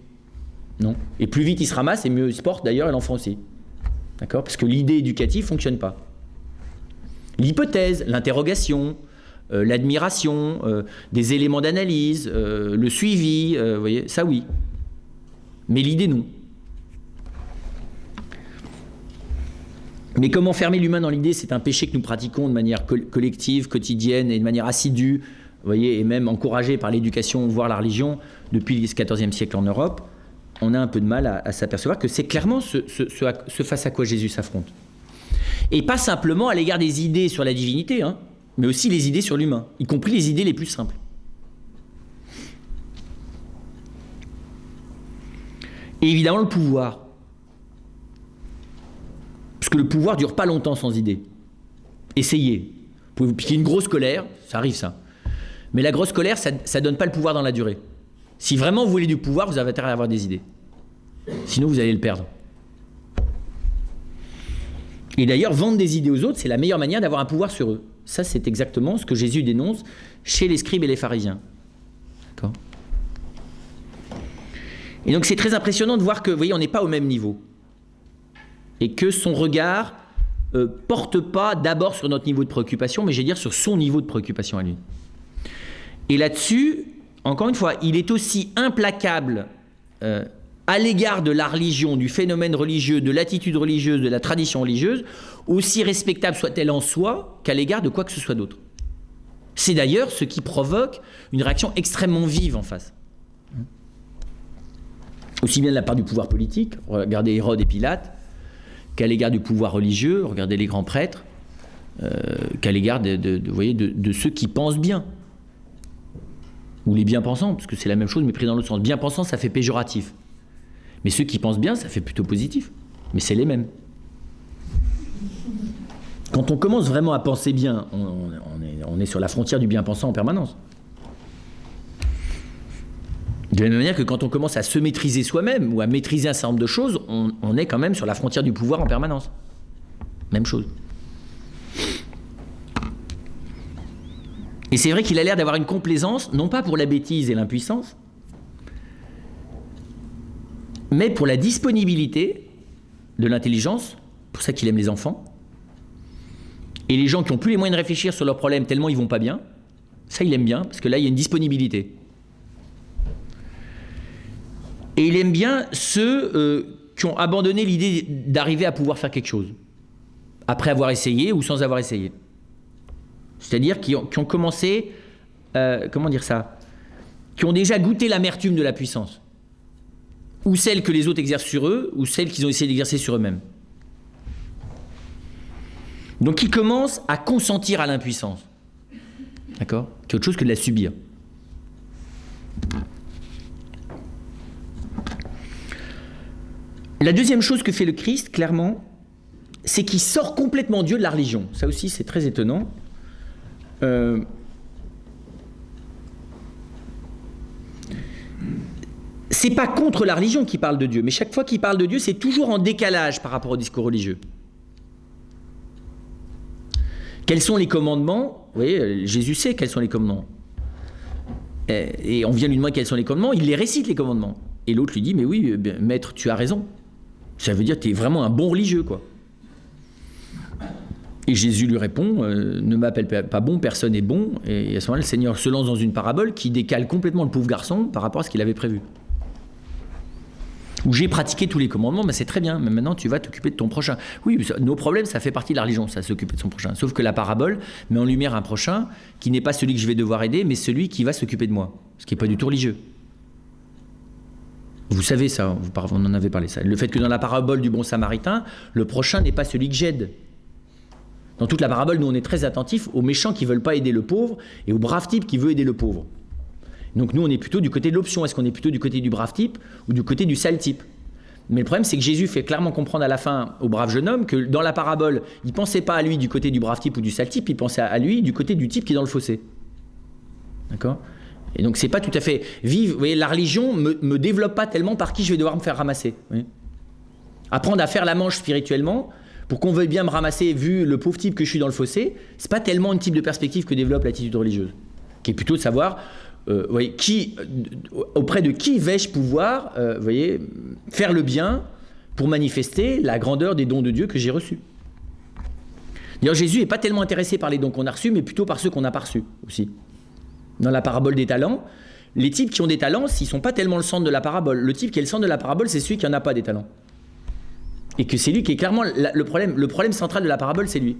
Non. Et plus vite il se ramasse, et mieux il se porte d'ailleurs, et l'enfant aussi. D'accord ? Parce que l'idée éducative ne fonctionne pas. L'hypothèse, l'interrogation, l'admiration, des éléments d'analyse, le suivi, vous voyez, ça oui. Mais l'idée non. Mais comment fermer l'humain dans l'idée, c'est un péché que nous pratiquons de manière collective, quotidienne et de manière assidue, vous voyez, et même encouragée par l'éducation, voire la religion, depuis le XIVe siècle en Europe. On a un peu de mal à s'apercevoir que c'est clairement ce face à quoi Jésus s'affronte. Et pas simplement à l'égard des idées sur la divinité, hein, mais aussi les idées sur l'humain, y compris les idées les plus simples. Et évidemment le pouvoir. Parce que le pouvoir ne dure pas longtemps sans idée. Essayez. Vous pouvez vous piquer une grosse colère, ça arrive ça. Mais la grosse colère, ça ne donne pas le pouvoir dans la durée. Si vraiment vous voulez du pouvoir, vous avez intérêt à avoir des idées. Sinon, vous allez le perdre. Et d'ailleurs, vendre des idées aux autres, c'est la meilleure manière d'avoir un pouvoir sur eux. Ça, c'est exactement ce que Jésus dénonce chez les scribes et les pharisiens. D'accord ? Et donc, c'est très impressionnant de voir que, vous voyez, on n'est pas au même niveau. Et que son regard porte pas d'abord sur notre niveau de préoccupation, mais je vais dire sur son niveau de préoccupation à lui. Et là-dessus, encore une fois, il est aussi implacable à l'égard de la religion, du phénomène religieux, de l'attitude religieuse, de la tradition religieuse, aussi respectable soit-elle en soi qu'à l'égard de quoi que ce soit d'autre. C'est d'ailleurs ce qui provoque une réaction extrêmement vive en face. Aussi bien de la part du pouvoir politique, regardez Hérode et Pilate, qu'à l'égard du pouvoir religieux, regardez les grands prêtres, qu'à l'égard de ceux qui pensent bien. Ou les bien-pensants, parce que c'est la même chose, mais pris dans l'autre sens. Bien-pensant, ça fait péjoratif. Mais ceux qui pensent bien, ça fait plutôt positif. Mais c'est les mêmes. Quand on commence vraiment à penser bien, on est sur la frontière du bien-pensant en permanence. De la même manière que quand on commence à se maîtriser soi-même ou à maîtriser un certain nombre de choses, on est quand même sur la frontière du pouvoir en permanence. Même chose. Et c'est vrai qu'il a l'air d'avoir une complaisance, non pas pour la bêtise et l'impuissance, mais pour la disponibilité de l'intelligence, pour ça qu'il aime les enfants. Et les gens qui n'ont plus les moyens de réfléchir sur leurs problèmes tellement ils vont pas bien, ça il aime bien, parce que là il y a une disponibilité. Et il aime bien ceux qui ont abandonné l'idée d'arriver à pouvoir faire quelque chose, après avoir essayé ou sans avoir essayé. C'est-à-dire qui ont commencé, comment dire ça, qui ont déjà goûté l'amertume de la puissance. Ou celle que les autres exercent sur eux, ou celle qu'ils ont essayé d'exercer sur eux-mêmes. Donc qui commencent à consentir à l'impuissance. D'accord ? Qui est autre chose que de la subir. La deuxième chose que fait le Christ, clairement, c'est qu'il sort complètement Dieu de la religion. Ça aussi, c'est très étonnant. C'est pas contre la religion qu'il parle de Dieu, mais chaque fois qu'il parle de Dieu, c'est toujours en décalage par rapport au discours religieux. Quels sont les commandements ? Vous voyez, Jésus sait quels sont les commandements. Et on vient lui demander quels sont les commandements, il les récite les commandements. Et l'autre lui dit, mais oui, maître, tu as raison. Ça veut dire que tu es vraiment un bon religieux, quoi. Et Jésus lui répond, ne m'appelle pas bon, personne n'est bon. Et à ce moment-là, le Seigneur se lance dans une parabole qui décale complètement le pauvre garçon par rapport à ce qu'il avait prévu. Où j'ai pratiqué tous les commandements, mais c'est très bien, mais maintenant tu vas t'occuper de ton prochain. Oui, nos problèmes, ça fait partie de la religion, ça, s'occuper de son prochain. Sauf que la parabole met en lumière un prochain qui n'est pas celui que je vais devoir aider, mais celui qui va s'occuper de moi. Ce qui n'est pas du tout religieux. Vous savez ça, on en avait parlé ça. Le fait que dans la parabole du bon samaritain, le prochain n'est pas celui que j'aide. Dans toute la parabole, nous on est très attentifs aux méchants qui ne veulent pas aider le pauvre et aux braves types qui veulent aider le pauvre. Donc nous on est plutôt du côté de l'option. Est-ce qu'on est plutôt du côté du brave type ou du côté du sale type ? Mais le problème c'est que Jésus fait clairement comprendre à la fin au brave jeune homme que dans la parabole, il ne pensait pas à lui du côté du brave type ou du sale type, il pensait à lui du côté du type qui est dans le fossé. D'accord ? Et donc c'est pas tout à fait vivre. Vous voyez, la religion me développe pas tellement par qui je vais devoir me faire ramasser. Oui. Apprendre à faire la manche spirituellement pour qu'on veuille bien me ramasser vu le pauvre type que je suis dans le fossé, c'est pas tellement une type de perspective que développe l'attitude religieuse, qui est plutôt de savoir voyez, auprès de qui vais-je pouvoir voyez, faire le bien pour manifester la grandeur des dons de Dieu que j'ai reçus. D'ailleurs Jésus n'est pas tellement intéressé par les dons qu'on a reçus, mais plutôt par ceux qu'on n'a pas reçus aussi. Dans la parabole des talents, les types qui ont des talents, ils ne sont pas tellement le centre de la parabole. Le type qui est le centre de la parabole, c'est celui qui n'en a pas des talents. Et que c'est lui qui est clairement le problème central de la parabole, c'est lui.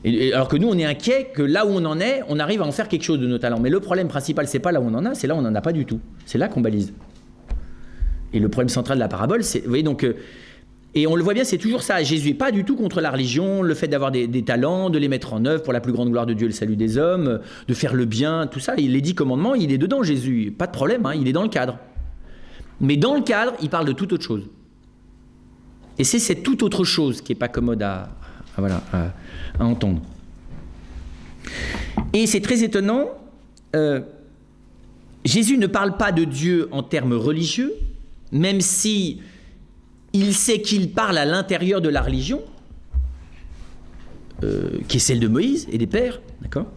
Et alors que nous, on est inquiet que là où on en est, on arrive à en faire quelque chose de nos talents. Mais le problème principal, c'est pas là où on en a, c'est là où on n'en a pas du tout. C'est là qu'on balise. Et le problème central de la parabole, c'est... Vous voyez, donc... et on le voit bien, c'est toujours ça. Jésus n'est pas du tout contre la religion, le fait d'avoir des talents, de les mettre en œuvre pour la plus grande gloire de Dieu et le salut des hommes, de faire le bien, tout ça. Les 10 commandements, il est dedans, Jésus. Pas de problème, hein, il est dans le cadre. Mais dans le cadre, il parle de toute autre chose. Et c'est cette toute autre chose qui n'est pas commode à entendre. Et c'est très étonnant, Jésus ne parle pas de Dieu en termes religieux, même si il sait qu'il parle à l'intérieur de la religion, qui est celle de Moïse et des pères, d'accord ?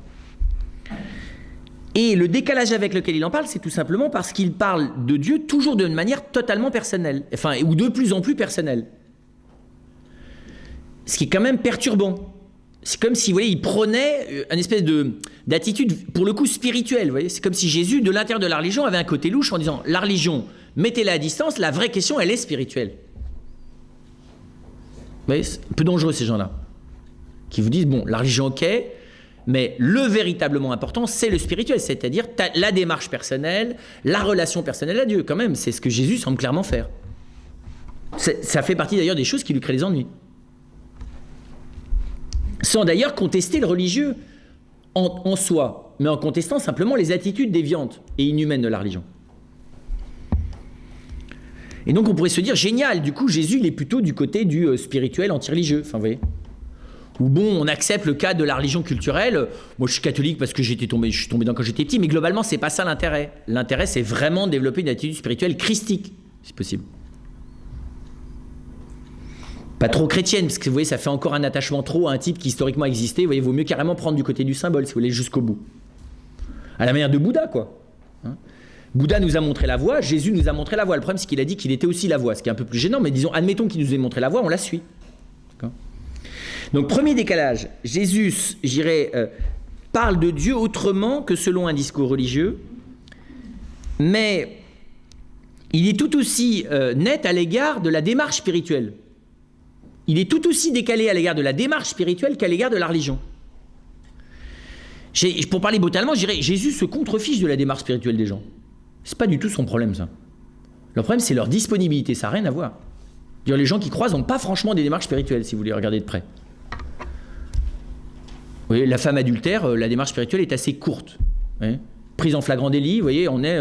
Et le décalage avec lequel il en parle, c'est tout simplement parce qu'il parle de Dieu toujours d'une manière totalement personnelle, enfin, ou de plus en plus personnelle. Ce qui est quand même perturbant. C'est comme si, vous voyez, il prenait une espèce d'attitude, pour le coup, spirituelle. Vous voyez, c'est comme si Jésus, de l'intérieur de la religion, avait un côté louche en disant, la religion, mettez-la à distance, la vraie question, elle est spirituelle. Vous voyez, c'est un peu dangereux, ces gens-là, qui vous disent, bon, la religion, ok, mais le véritablement important, c'est le spirituel, c'est-à-dire la démarche personnelle, la relation personnelle à Dieu, quand même, c'est ce que Jésus semble clairement faire. Ça fait partie d'ailleurs des choses qui lui créent des ennuis. Sans d'ailleurs contester le religieux en soi, mais en contestant simplement les attitudes déviantes et inhumaines de la religion. Et donc on pourrait se dire, génial, du coup Jésus il est plutôt du côté du spirituel anti-religieux, enfin vous voyez. Ou bon, on accepte le cas de la religion culturelle. Moi, je suis catholique parce que je suis tombé dedans quand j'étais petit, mais globalement, c'est pas ça l'intérêt. L'intérêt, c'est vraiment développer une attitude spirituelle christique, si possible. Pas trop chrétienne, parce que vous voyez, ça fait encore un attachement trop à un type qui historiquement existait. Vous voyez, il vaut mieux carrément prendre du côté du symbole, si vous voulez, jusqu'au bout. À la manière de Bouddha, quoi. Hein ? Bouddha nous a montré la voie, Jésus nous a montré la voie. Le problème, c'est qu'il a dit qu'il était aussi la voie, ce qui est un peu plus gênant, mais disons, admettons qu'il nous ait montré la voie, on la suit. D'accord ? Donc, premier décalage, Jésus, parle de Dieu autrement que selon un discours religieux, mais il est tout aussi net à l'égard de la démarche spirituelle. Il est tout aussi décalé à l'égard de la démarche spirituelle qu'à l'égard de la religion. Pour parler brutalement, je dirais, Jésus se contrefiche de la démarche spirituelle des gens. C'est pas du tout son problème, ça. Le problème, c'est leur disponibilité, ça n'a rien à voir. Dire, les gens qui croisent n'ont pas franchement des démarches spirituelles, si vous voulez regarder de près. Vous voyez, la femme adultère, la démarche spirituelle est assez courte. Prise en flagrant délit, vous voyez, on est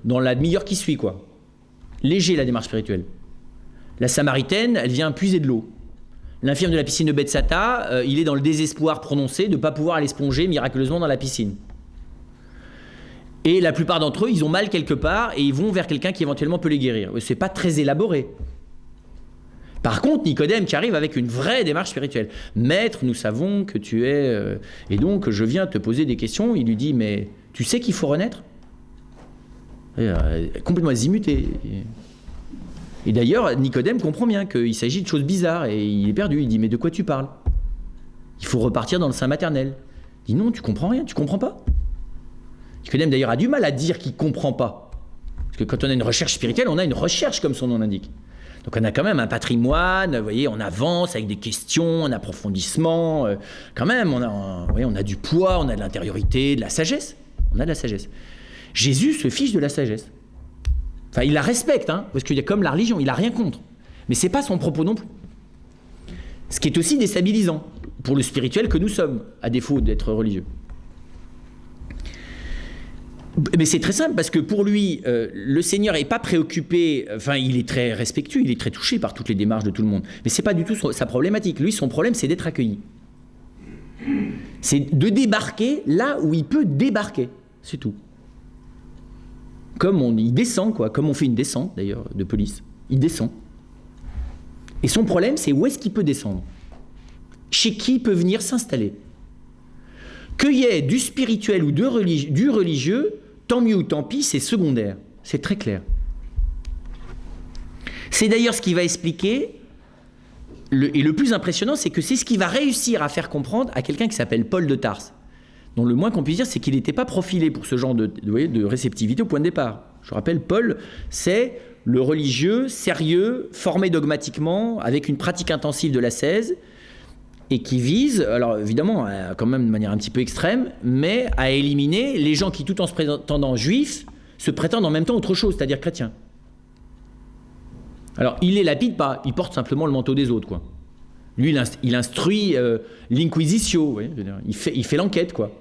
dans la demi-heure qui suit, quoi. Léger, la démarche spirituelle. La Samaritaine, elle vient puiser de l'eau. L'infirme de la piscine de Bethsata, il est dans le désespoir prononcé de ne pas pouvoir aller se plonger miraculeusement dans la piscine. Et la plupart d'entre eux, ils ont mal quelque part et ils vont vers quelqu'un qui éventuellement peut les guérir. C'est pas très élaboré. Par contre, Nicodème qui arrive avec une vraie démarche spirituelle. Maître, nous savons que tu es... et donc, je viens te poser des questions. Il lui dit, mais tu sais qu'il faut renaître ? Complètement azimuté. Et d'ailleurs, Nicodème comprend bien qu'il s'agit de choses bizarres et il est perdu. Il dit, mais de quoi tu parles ? Il faut repartir dans le sein maternel. Il dit, non, tu comprends rien, tu comprends pas. Nicodème d'ailleurs a du mal à dire qu'il comprend pas. Parce que quand on a une recherche spirituelle, on a une recherche comme son nom l'indique. Donc on a quand même un patrimoine, vous voyez, on avance avec des questions, un approfondissement. Quand même, on a du poids, on a de l'intériorité, de la sagesse. On a de la sagesse. Jésus se fiche de la sagesse. Enfin, il la respecte, hein, parce qu'il y a comme la religion, il n'a rien contre. Mais ce n'est pas son propos non plus. Ce qui est aussi déstabilisant pour le spirituel que nous sommes, à défaut d'être religieux. Mais c'est très simple, parce que pour lui, le Seigneur n'est pas préoccupé, enfin, il est très respectueux, il est très touché par toutes les démarches de tout le monde. Mais ce n'est pas du tout sa problématique. Lui, son problème, c'est d'être accueilli. C'est de débarquer là où il peut débarquer. C'est tout. Il descend, quoi, comme on fait une descente, d'ailleurs, de police. Il descend. Et son problème, c'est où est-ce qu'il peut descendre ? Chez qui il peut venir s'installer ? Qu'il y ait du spirituel ou du religieux, tant mieux ou tant pis, c'est secondaire. C'est très clair. C'est d'ailleurs ce qui va expliquer, et le plus impressionnant, c'est que c'est ce qui va réussir à faire comprendre à quelqu'un qui s'appelle Paul de Tarse, dont le moins qu'on puisse dire, c'est qu'il n'était pas profilé pour ce genre de réceptivité au point de départ. Je rappelle, Paul, c'est le religieux sérieux, formé dogmatiquement, avec une pratique intensive de l'ascèse, et qui vise, alors évidemment, quand même de manière un petit peu extrême, mais à éliminer les gens qui, tout en se prétendant juifs, se prétendent en même temps autre chose, c'est-à-dire chrétiens. Alors, il les lapide pas, il porte simplement le manteau des autres, quoi. Lui, il instruit l'inquisitio, il fait l'enquête, quoi.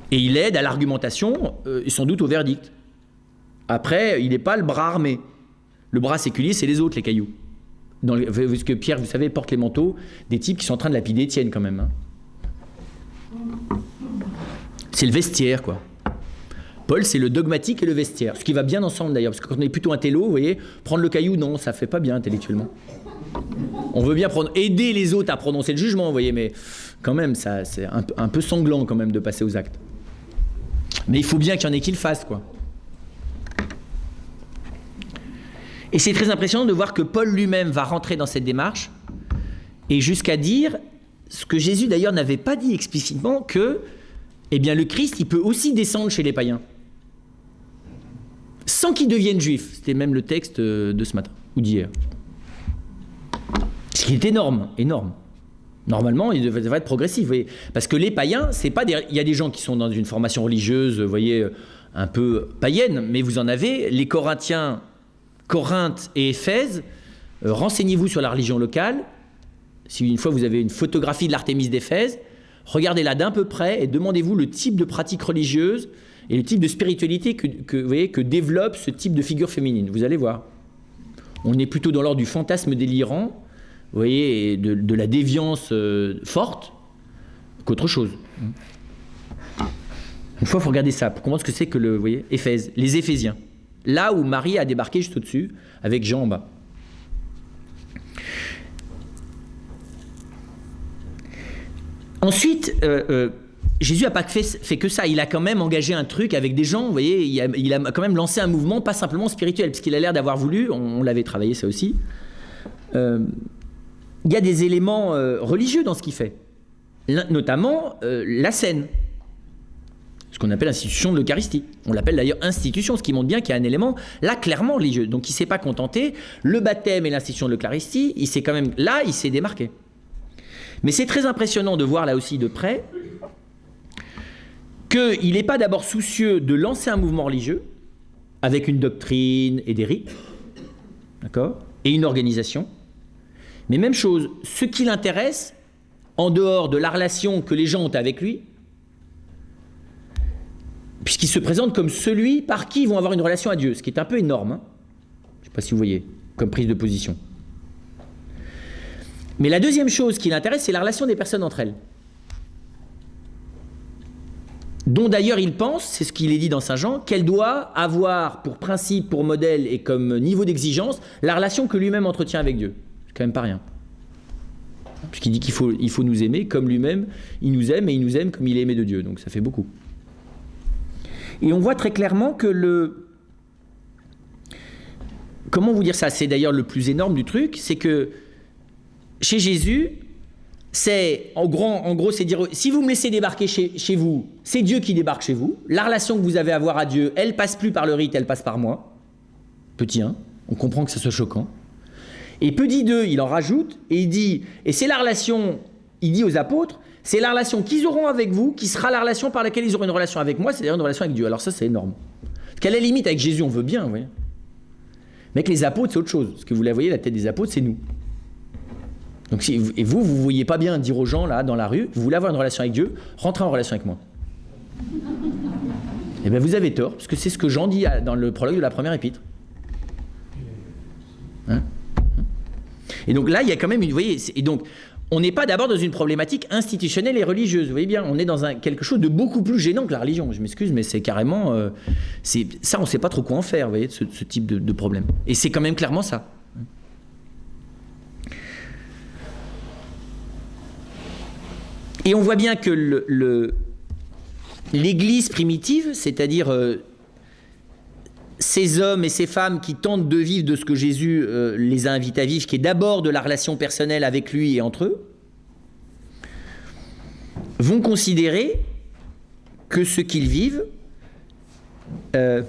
Et il aide à l'argumentation, et sans doute au verdict. Après, il n'est pas le bras armé. Le bras séculier, c'est les autres, les cailloux. Parce que Pierre, vous savez, porte les manteaux des types qui sont en train de lapider Étienne, quand même. Hein. C'est le vestiaire, quoi. Paul, c'est le dogmatique et le vestiaire, ce qui va bien ensemble d'ailleurs, parce que quand on est plutôt un télo, vous voyez, prendre le caillou, non, ça fait pas bien intellectuellement. On veut bien aider les autres à prononcer le jugement, vous voyez, mais quand même, ça, c'est un peu sanglant quand même de passer aux actes. Mais il faut bien qu'il y en ait qui le fassent, quoi. Et c'est très impressionnant de voir que Paul lui-même va rentrer dans cette démarche, et jusqu'à dire, ce que Jésus d'ailleurs n'avait pas dit explicitement, que eh bien, le Christ, il peut aussi descendre chez les païens, sans qu'ils deviennent juifs. C'était même le texte de ce matin, ou d'hier. Ce qui est énorme, énorme. Normalement, il devrait être progressif, vous voyez. Parce que les païens, c'est pas il y a des gens qui sont dans une formation religieuse, vous voyez, un peu païenne, mais vous en avez, les Corinthiens, Corinthe et Éphèse, renseignez-vous sur la religion locale. Si une fois vous avez une photographie de l'Artémis d'Éphèse, regardez-la d'un peu près et demandez-vous le type de pratique religieuse et le type de spiritualité vous voyez, que développe ce type de figure féminine. Vous allez voir. On est plutôt dans l'ordre du fantasme délirant, vous voyez, et de la déviance forte qu'autre chose. Une fois, il faut regarder ça pour comprendre ce que c'est que vous voyez, Éphèse, les Éphésiens. Là où Marie a débarqué juste au-dessus, avec Jean en bas. Ensuite, Jésus n'a pas fait que ça. Il a quand même engagé un truc avec des gens, vous voyez, il a quand même lancé un mouvement, pas simplement spirituel, parce qu'il a l'air d'avoir voulu, on l'avait travaillé ça aussi, il y a des éléments religieux dans ce qu'il fait, notamment la scène, ce qu'on appelle l'institution de l'Eucharistie. On l'appelle d'ailleurs institution, ce qui montre bien qu'il y a un élément, là, clairement religieux. Donc il ne s'est pas contenté, le baptême et l'institution de l'Eucharistie, il s'est démarqué. Mais c'est très impressionnant de voir là aussi de près qu'il n'est pas d'abord soucieux de lancer un mouvement religieux avec une doctrine et des rites, d'accord, et une organisation. Mais même chose, ce qui l'intéresse, en dehors de la relation que les gens ont avec lui, puisqu'il se présente comme celui par qui ils vont avoir une relation à Dieu, ce qui est un peu énorme, hein. Je ne sais pas si vous voyez, comme prise de position. Mais la deuxième chose qui l'intéresse, c'est la relation des personnes entre elles. Dont d'ailleurs il pense, c'est ce qu'il est dit dans Saint Jean, qu'elle doit avoir pour principe, pour modèle et comme niveau d'exigence, la relation que lui-même entretient avec Dieu. C'est quand même pas rien. Puisqu'il dit qu'il faut nous aimer comme lui-même, il nous aime et il nous aime comme il est aimé de Dieu. Donc ça fait beaucoup. Et on voit très clairement que comment vous dire ça? C'est d'ailleurs le plus énorme du truc, c'est que chez Jésus, c'est en gros, c'est dire, si vous me laissez débarquer chez vous, c'est Dieu qui débarque chez vous. La relation que vous avez à avoir à Dieu, elle passe plus par le rite, elle passe par moi. Petit 1, on comprend que ça soit choquant. Et petit 2, il en rajoute, et il dit, et c'est la relation, il dit aux apôtres, c'est la relation qu'ils auront avec vous, qui sera la relation par laquelle ils auront une relation avec moi, c'est-à-dire une relation avec Dieu. Alors ça, c'est énorme. Parce qu'à la limite, avec Jésus, on veut bien, vous voyez. Mais avec les apôtres, c'est autre chose. Ce que vous la voyez, la tête des apôtres, c'est nous. Donc, et vous ne voyez pas bien dire aux gens, là, dans la rue, vous voulez avoir une relation avec Dieu, rentrez en relation avec moi. Eh bien, vous avez tort, parce que c'est ce que Jean dit dans le prologue de la première épître. Hein? Et donc là, il y a quand même vous voyez, et donc, on n'est pas d'abord dans une problématique institutionnelle et religieuse, vous voyez bien, on est dans quelque chose de beaucoup plus gênant que la religion. Je m'excuse, mais c'est carrément, ça, on ne sait pas trop quoi en faire, vous voyez, ce type de problème. Et c'est quand même clairement ça. Et on voit bien que l'Église primitive, c'est-à-dire ces hommes et ces femmes qui tentent de vivre de ce que Jésus les a invités à vivre, qui est d'abord de la relation personnelle avec lui et entre eux, vont considérer que ce qu'ils vivent est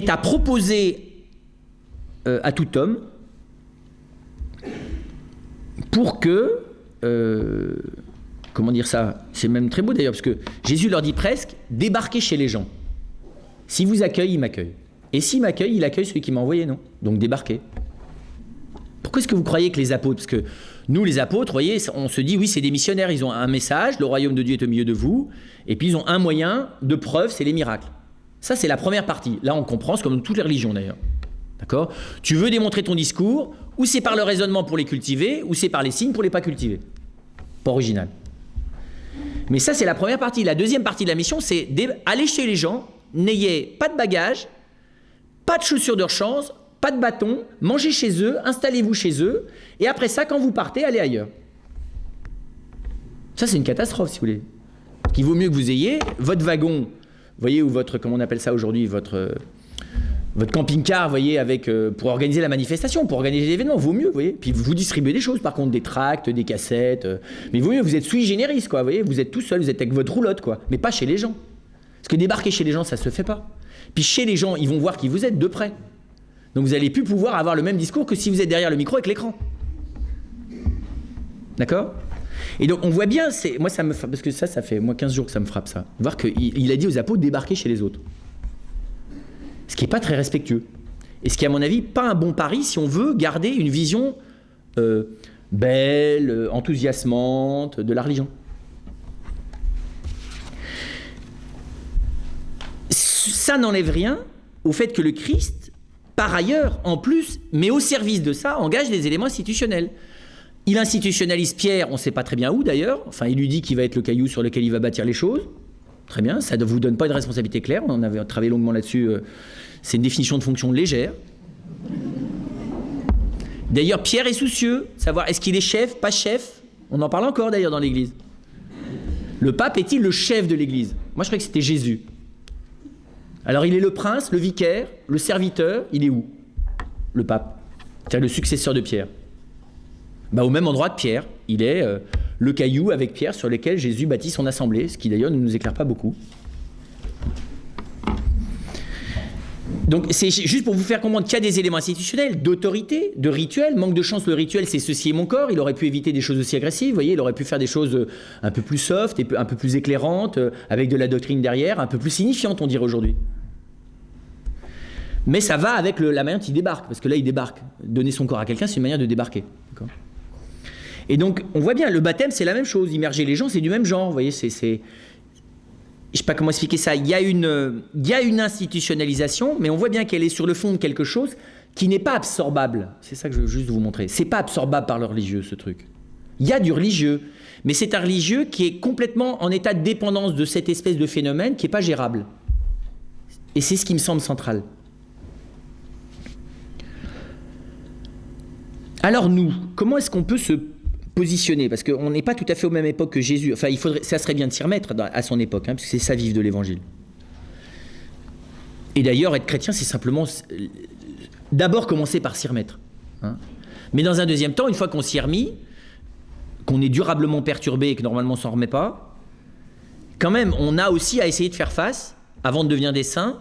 à proposer à tout homme pour que comment dire ça? C'est même très beau d'ailleurs, parce que Jésus leur dit presque, débarquez chez les gens. S'il vous accueille, il m'accueille. Et s'il m'accueille, il accueille celui qui m'a envoyé, non? Donc débarquez. Pourquoi est-ce que vous croyez que les apôtres, parce que nous les apôtres, vous voyez, on se dit oui, c'est des missionnaires, ils ont un message, le royaume de Dieu est au milieu de vous, et puis ils ont un moyen de preuve, c'est les miracles. Ça, c'est la première partie. Là, on comprend, c'est comme dans toutes les religions d'ailleurs. D'accord? Tu veux démontrer ton discours, ou c'est par le raisonnement pour les cultiver, ou c'est par les signes pour les pas cultiver. Pas original. Mais ça, c'est la première partie. La deuxième partie de la mission, c'est aller chez les gens, n'ayez pas de bagages, pas de chaussures de rechange, pas de bâton, mangez chez eux, installez-vous chez eux, et après ça, quand vous partez, allez ailleurs. Ça, c'est une catastrophe, si vous voulez. Il vaut mieux que vous ayez votre wagon, vous voyez, ou votre, comment on appelle ça aujourd'hui, votre camping-car, vous voyez, avec, pour organiser la manifestation, pour organiser l'événement, vaut mieux, vous voyez. Puis vous distribuez des choses, par contre, des tracts, des cassettes, mais vaut mieux, vous êtes sui generis, quoi, vous voyez, vous êtes tout seul, vous êtes avec votre roulotte, quoi, mais pas chez les gens. Parce que débarquer chez les gens, ça se fait pas. Puis chez les gens, ils vont voir qui vous êtes de près. Donc vous n'allez plus pouvoir avoir le même discours que si vous êtes derrière le micro avec l'écran. D'accord ? Et donc on voit bien, moi ça me frappe, parce que ça fait moi 15 jours que ça me frappe ça, voir qu'il a dit aux apôtres débarquer chez les autres. Ce qui n'est pas très respectueux. Et ce qui est à mon avis pas un bon pari si on veut garder une vision belle, enthousiasmante de la religion. Ça n'enlève rien au fait que le Christ, par ailleurs, en plus, mais au service de ça, engage des éléments institutionnels. Il institutionnalise Pierre, on ne sait pas très bien où d'ailleurs, enfin il lui dit qu'il va être le caillou sur lequel il va bâtir les choses. Très bien, ça ne vous donne pas une responsabilité claire, on en avait travaillé longuement là-dessus, c'est une définition de fonction légère. D'ailleurs, Pierre est soucieux, savoir est-ce qu'il est chef, pas chef, on en parle encore d'ailleurs dans l'Église. Le pape est-il le chef de l'Église ? Moi je croyais que c'était Jésus. Alors il est le prince, le vicaire, le serviteur, il est où ? Le pape, c'est-à-dire le successeur de Pierre. Au même endroit que Pierre, il est le caillou avec Pierre sur lequel Jésus bâtit son assemblée, ce qui d'ailleurs ne nous éclaire pas beaucoup. Donc c'est juste pour vous faire comprendre qu'il y a des éléments institutionnels, d'autorité, de rituel. Manque de chance, le rituel c'est ceci est mon corps, il aurait pu éviter des choses aussi agressives, vous voyez, il aurait pu faire des choses un peu plus soft, et un peu plus éclairantes, avec de la doctrine derrière, un peu plus signifiante on dirait aujourd'hui. Mais ça va avec la manière dont il débarque, parce que là il débarque. Donner son corps à quelqu'un c'est une manière de débarquer. D'accord ? Et donc, on voit bien, le baptême, c'est la même chose. Immerger les gens, c'est du même genre. Vous voyez, je ne sais pas comment expliquer ça. Il y a une institutionnalisation, mais on voit bien qu'elle est sur le fond de quelque chose qui n'est pas absorbable. C'est ça que je veux juste vous montrer. C'est pas absorbable par le religieux, ce truc. Il y a du religieux, mais c'est un religieux qui est complètement en état de dépendance de cette espèce de phénomène qui n'est pas gérable. Et c'est ce qui me semble central. Alors nous, comment est-ce qu'on peut se positionner, parce qu'on n'est pas tout à fait aux mêmes époques que Jésus. Enfin, ça serait bien de s'y remettre à son époque, parce que c'est ça vivre de l'Évangile. Et d'ailleurs, être chrétien, c'est simplement d'abord commencer par s'y remettre. Mais dans un deuxième temps, une fois qu'on s'y est remis, qu'on est durablement perturbé et que normalement on s'en remet pas, quand même, on a aussi à essayer de faire face, avant de devenir des saints,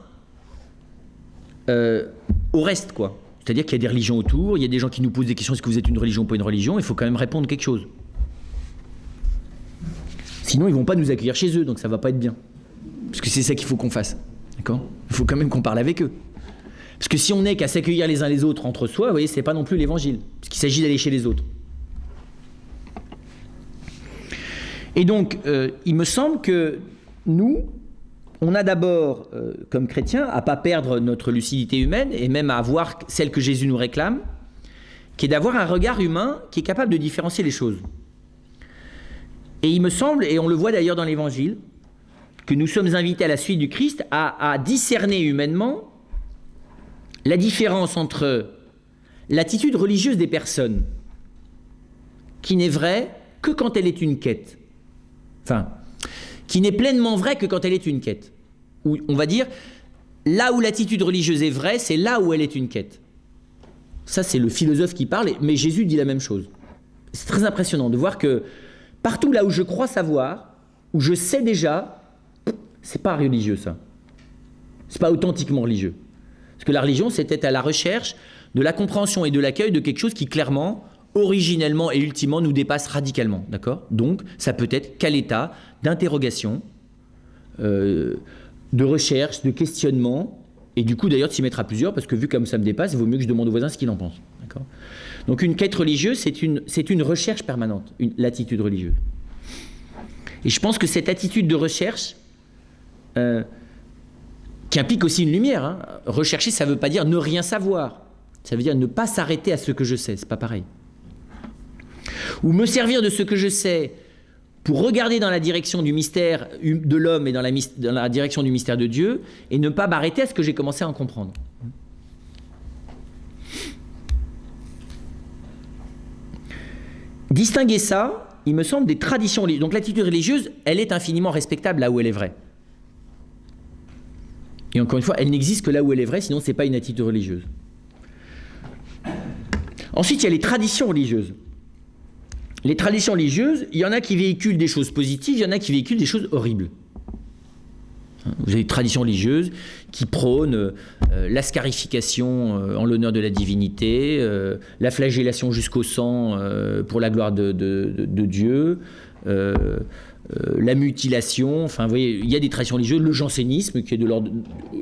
au reste, quoi. C'est-à-dire qu'il y a des religions autour, il y a des gens qui nous posent des questions, est-ce que vous êtes une religion ou pas une religion ? Il faut quand même répondre quelque chose. Sinon, ils ne vont pas nous accueillir chez eux, donc ça ne va pas être bien. Parce que c'est ça qu'il faut qu'on fasse. D'accord ? Il faut quand même qu'on parle avec eux. Parce que si on n'est qu'à s'accueillir les uns les autres entre soi, vous voyez, ce n'est pas non plus l'évangile. Parce qu'il s'agit d'aller chez les autres. Et donc, il me semble que nous, on a d'abord, comme chrétiens, à ne pas perdre notre lucidité humaine et même à avoir celle que Jésus nous réclame, qui est d'avoir un regard humain qui est capable de différencier les choses. Et il me semble, et on le voit d'ailleurs dans l'Évangile, que nous sommes invités à la suite du Christ à discerner humainement la différence entre l'attitude religieuse des personnes, qui n'est vraie que quand elle est une quête. Enfin, qui n'est pleinement vraie que quand elle est une quête. Ou on va dire, là où l'attitude religieuse est vraie, c'est là où elle est une quête. Ça, c'est le philosophe qui parle, mais Jésus dit la même chose. C'est très impressionnant de voir que partout là où je crois savoir, où je sais déjà, c'est pas religieux ça. C'est pas authentiquement religieux. Parce que la religion, c'était à la recherche de la compréhension et de l'accueil de quelque chose qui clairement, originellement et ultimement nous dépasse radicalement, d'accord ? Donc, ça peut être qu'à l'état d'interrogation, de recherche, de questionnement, et du coup d'ailleurs de s'y mettre à plusieurs, parce que vu comme ça me dépasse, il vaut mieux que je demande au voisin ce qu'il en pense, d'accord ? Donc une quête religieuse, c'est une recherche permanente, l'attitude religieuse. Et je pense que cette attitude de recherche, qui implique aussi une lumière, rechercher, ça ne veut pas dire ne rien savoir, ça veut dire ne pas s'arrêter à ce que je sais, c'est pas pareil. Ou me servir de ce que je sais pour regarder dans la direction du mystère de l'homme et dans la direction du mystère de Dieu, et ne pas m'arrêter à ce que j'ai commencé à en comprendre. Distinguer ça, il me semble, des traditions religieuses. Donc l'attitude religieuse, elle est infiniment respectable là où elle est vraie. Et encore une fois, elle n'existe que là où elle est vraie, sinon ce n'est pas une attitude religieuse. Ensuite, il y a les traditions religieuses. Les traditions religieuses, il y en a qui véhiculent des choses positives, il y en a qui véhiculent des choses horribles. Vous avez des traditions religieuses qui prônent la scarification en l'honneur de la divinité, la flagellation jusqu'au sang pour la gloire de Dieu, la mutilation, enfin vous voyez, il y a des traditions religieuses, le jansénisme qui est de l'ordre,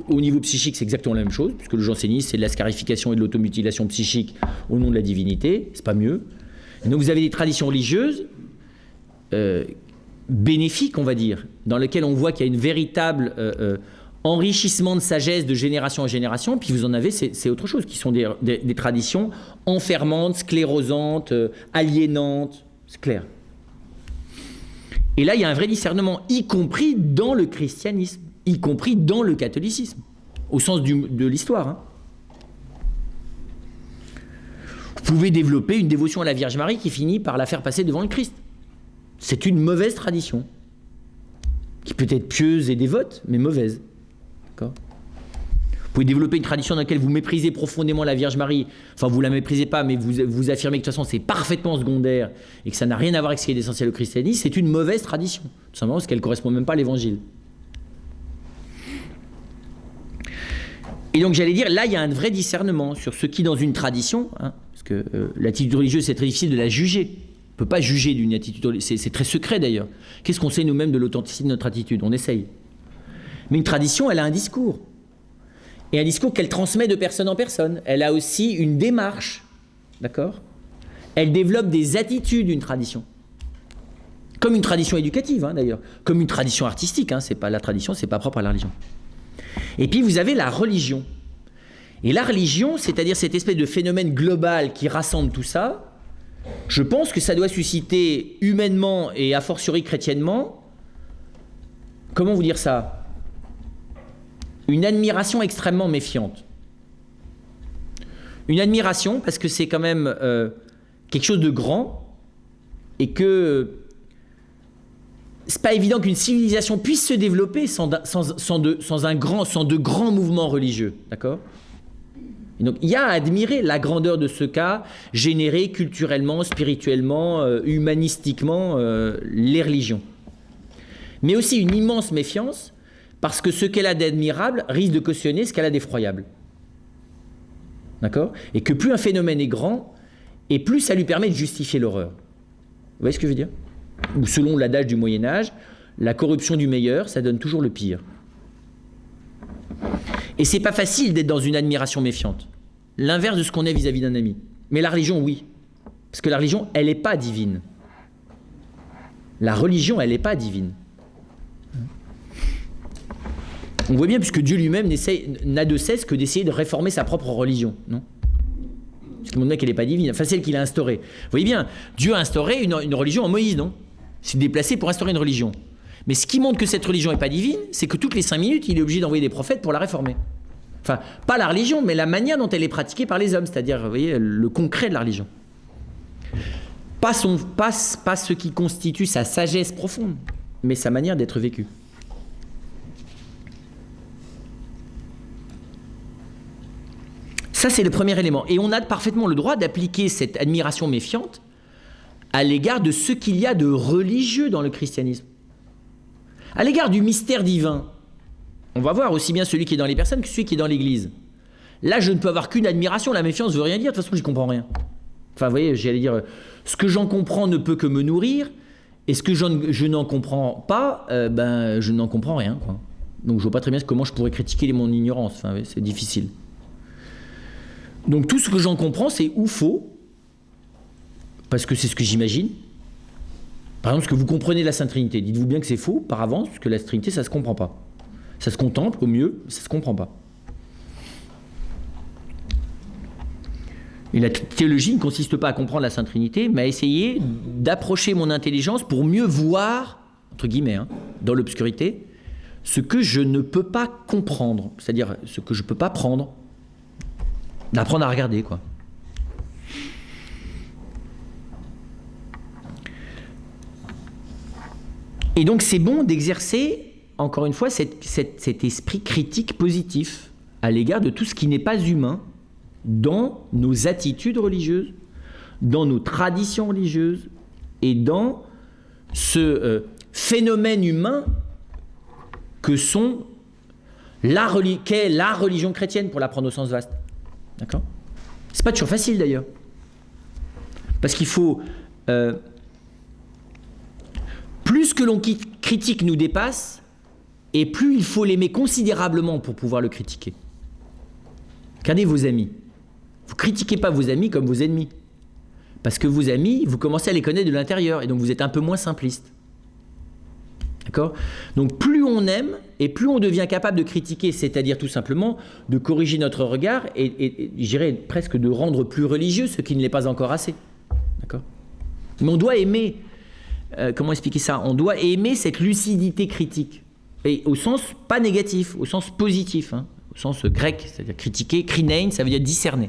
au niveau psychique c'est exactement la même chose, puisque le jansénisme c'est de la scarification et de l'automutilation psychique au nom de la divinité, c'est pas mieux. Et donc vous avez des traditions religieuses bénéfiques, on va dire, dans lesquelles on voit qu'il y a une véritable enrichissement de sagesse de génération en génération, puis vous en avez, c'est autre chose, qui sont des traditions enfermantes, sclérosantes, aliénantes, c'est clair. Et là, il y a un vrai discernement, y compris dans le christianisme, y compris dans le catholicisme, au sens de l'histoire. Hein. Vous pouvez développer une dévotion à la Vierge Marie qui finit par la faire passer devant le Christ. C'est une mauvaise tradition, qui peut être pieuse et dévote, mais mauvaise. D'accord ? Vous pouvez développer une tradition dans laquelle vous méprisez profondément la Vierge Marie, enfin vous la méprisez pas, mais vous affirmez que de toute façon c'est parfaitement secondaire et que ça n'a rien à voir avec ce qui est essentiel au christianisme, c'est une mauvaise tradition, tout simplement parce qu'elle ne correspond même pas à l'évangile. Et donc j'allais dire, là il y a un vrai discernement sur ce qui dans une tradition, hein, parce que l'attitude religieuse c'est très difficile de la juger, on ne peut pas juger d'une attitude religieuse, c'est très secret d'ailleurs. Qu'est-ce qu'on sait nous-mêmes de l'authenticité de notre attitude ? On essaye. Mais une tradition, elle a un discours. Et un discours qu'elle transmet de personne en personne. Elle a aussi une démarche, d'accord ? Elle développe des attitudes, une tradition. Comme une tradition éducative, hein, d'ailleurs. Comme une tradition artistique, hein, c'est pas la tradition, c'est pas propre à la religion. Et puis vous avez la religion. Et la religion, c'est-à-dire cette espèce de phénomène global qui rassemble tout ça, je pense que ça doit susciter humainement et a fortiori chrétiennement, comment vous dire ça ? Une admiration extrêmement méfiante. Une admiration parce que c'est quand même quelque chose de grand et que c'est pas évident qu'une civilisation puisse se développer sans de grands mouvements religieux, d'accord ? Et donc il y a à admirer la grandeur de ce qu'a généré culturellement, spirituellement, humanistiquement les religions. Mais aussi une immense méfiance parce que ce qu'elle a d'admirable risque de cautionner ce qu'elle a d'effroyable. D'accord ? Et que plus un phénomène est grand, et plus ça lui permet de justifier l'horreur. Vous voyez ce que je veux dire ? Ou selon l'adage du Moyen-Âge, la corruption du meilleur, ça donne toujours le pire. Et c'est pas facile d'être dans une admiration méfiante. L'inverse de ce qu'on est vis-à-vis d'un ami. Mais la religion, oui. Parce que la religion, elle n'est pas divine. La religion, elle n'est pas divine. On voit bien, puisque Dieu lui-même n'a de cesse que d'essayer de réformer sa propre religion, non ? Parce qu'il montre bien qu'elle n'est pas divine, enfin celle qu'il a instaurée. Vous voyez bien, Dieu a instauré une religion en Moïse, non ? Il s'est déplacé pour instaurer une religion. Mais ce qui montre que cette religion n'est pas divine, c'est que toutes les 5 minutes, il est obligé d'envoyer des prophètes pour la réformer. Enfin, pas la religion, mais la manière dont elle est pratiquée par les hommes, c'est-à-dire, vous voyez, le concret de la religion. Pas ce qui constitue sa sagesse profonde, mais sa manière d'être vécue. Ça, c'est le premier élément. Et on a parfaitement le droit d'appliquer cette admiration méfiante à l'égard de ce qu'il y a de religieux dans le christianisme. À l'égard du mystère divin, on va voir aussi bien celui qui est dans les personnes que celui qui est dans l'Église. Là, je ne peux avoir qu'une admiration. La méfiance ne veut rien dire. De toute façon, je n'y comprends rien. Enfin, vous voyez, j'allais dire, ce que j'en comprends ne peut que me nourrir, et ce que je n'en comprends pas, je n'en comprends rien, quoi. Donc, je ne vois pas très bien comment je pourrais critiquer mon ignorance. Enfin, oui, c'est difficile. Donc tout ce que j'en comprends, c'est ou faux, parce que c'est ce que j'imagine. Par exemple, ce que vous comprenez de la Sainte Trinité, dites-vous bien que c'est faux par avance, parce que la Trinité, ça ne se comprend pas. Ça se contemple au mieux, mais ça ne se comprend pas. Et la théologie ne consiste pas à comprendre la Sainte Trinité, mais à essayer d'approcher mon intelligence pour mieux voir, entre guillemets, hein, dans l'obscurité, ce que je ne peux pas comprendre, c'est-à-dire ce que je ne peux pas prendre, d'apprendre à regarder, quoi. Et donc c'est bon d'exercer, encore une fois, cet esprit critique positif à l'égard de tout ce qui n'est pas humain dans nos attitudes religieuses, dans nos traditions religieuses et dans ce phénomène humain que sont qu'est la religion chrétienne, pour la prendre au sens vaste. D'accord ? C'est pas toujours facile d'ailleurs. Parce qu'il faut... plus que l'on critique nous dépasse, et plus il faut l'aimer considérablement pour pouvoir le critiquer. Regardez vos amis. Vous ne critiquez pas vos amis comme vos ennemis. Parce que vos amis, vous commencez à les connaître de l'intérieur, et donc vous êtes un peu moins simpliste. D'accord ? Donc plus on aime, et plus on devient capable de critiquer, c'est-à-dire tout simplement de corriger notre regard, et je dirais presque de rendre plus religieux ce qui ne l'est pas encore assez. D'accord ? Mais on doit aimer, comment expliquer ça ? On doit aimer cette lucidité critique, et au sens pas négatif, au sens positif, hein, au sens grec, c'est-à-dire critiquer, krinein, ça veut dire discerner.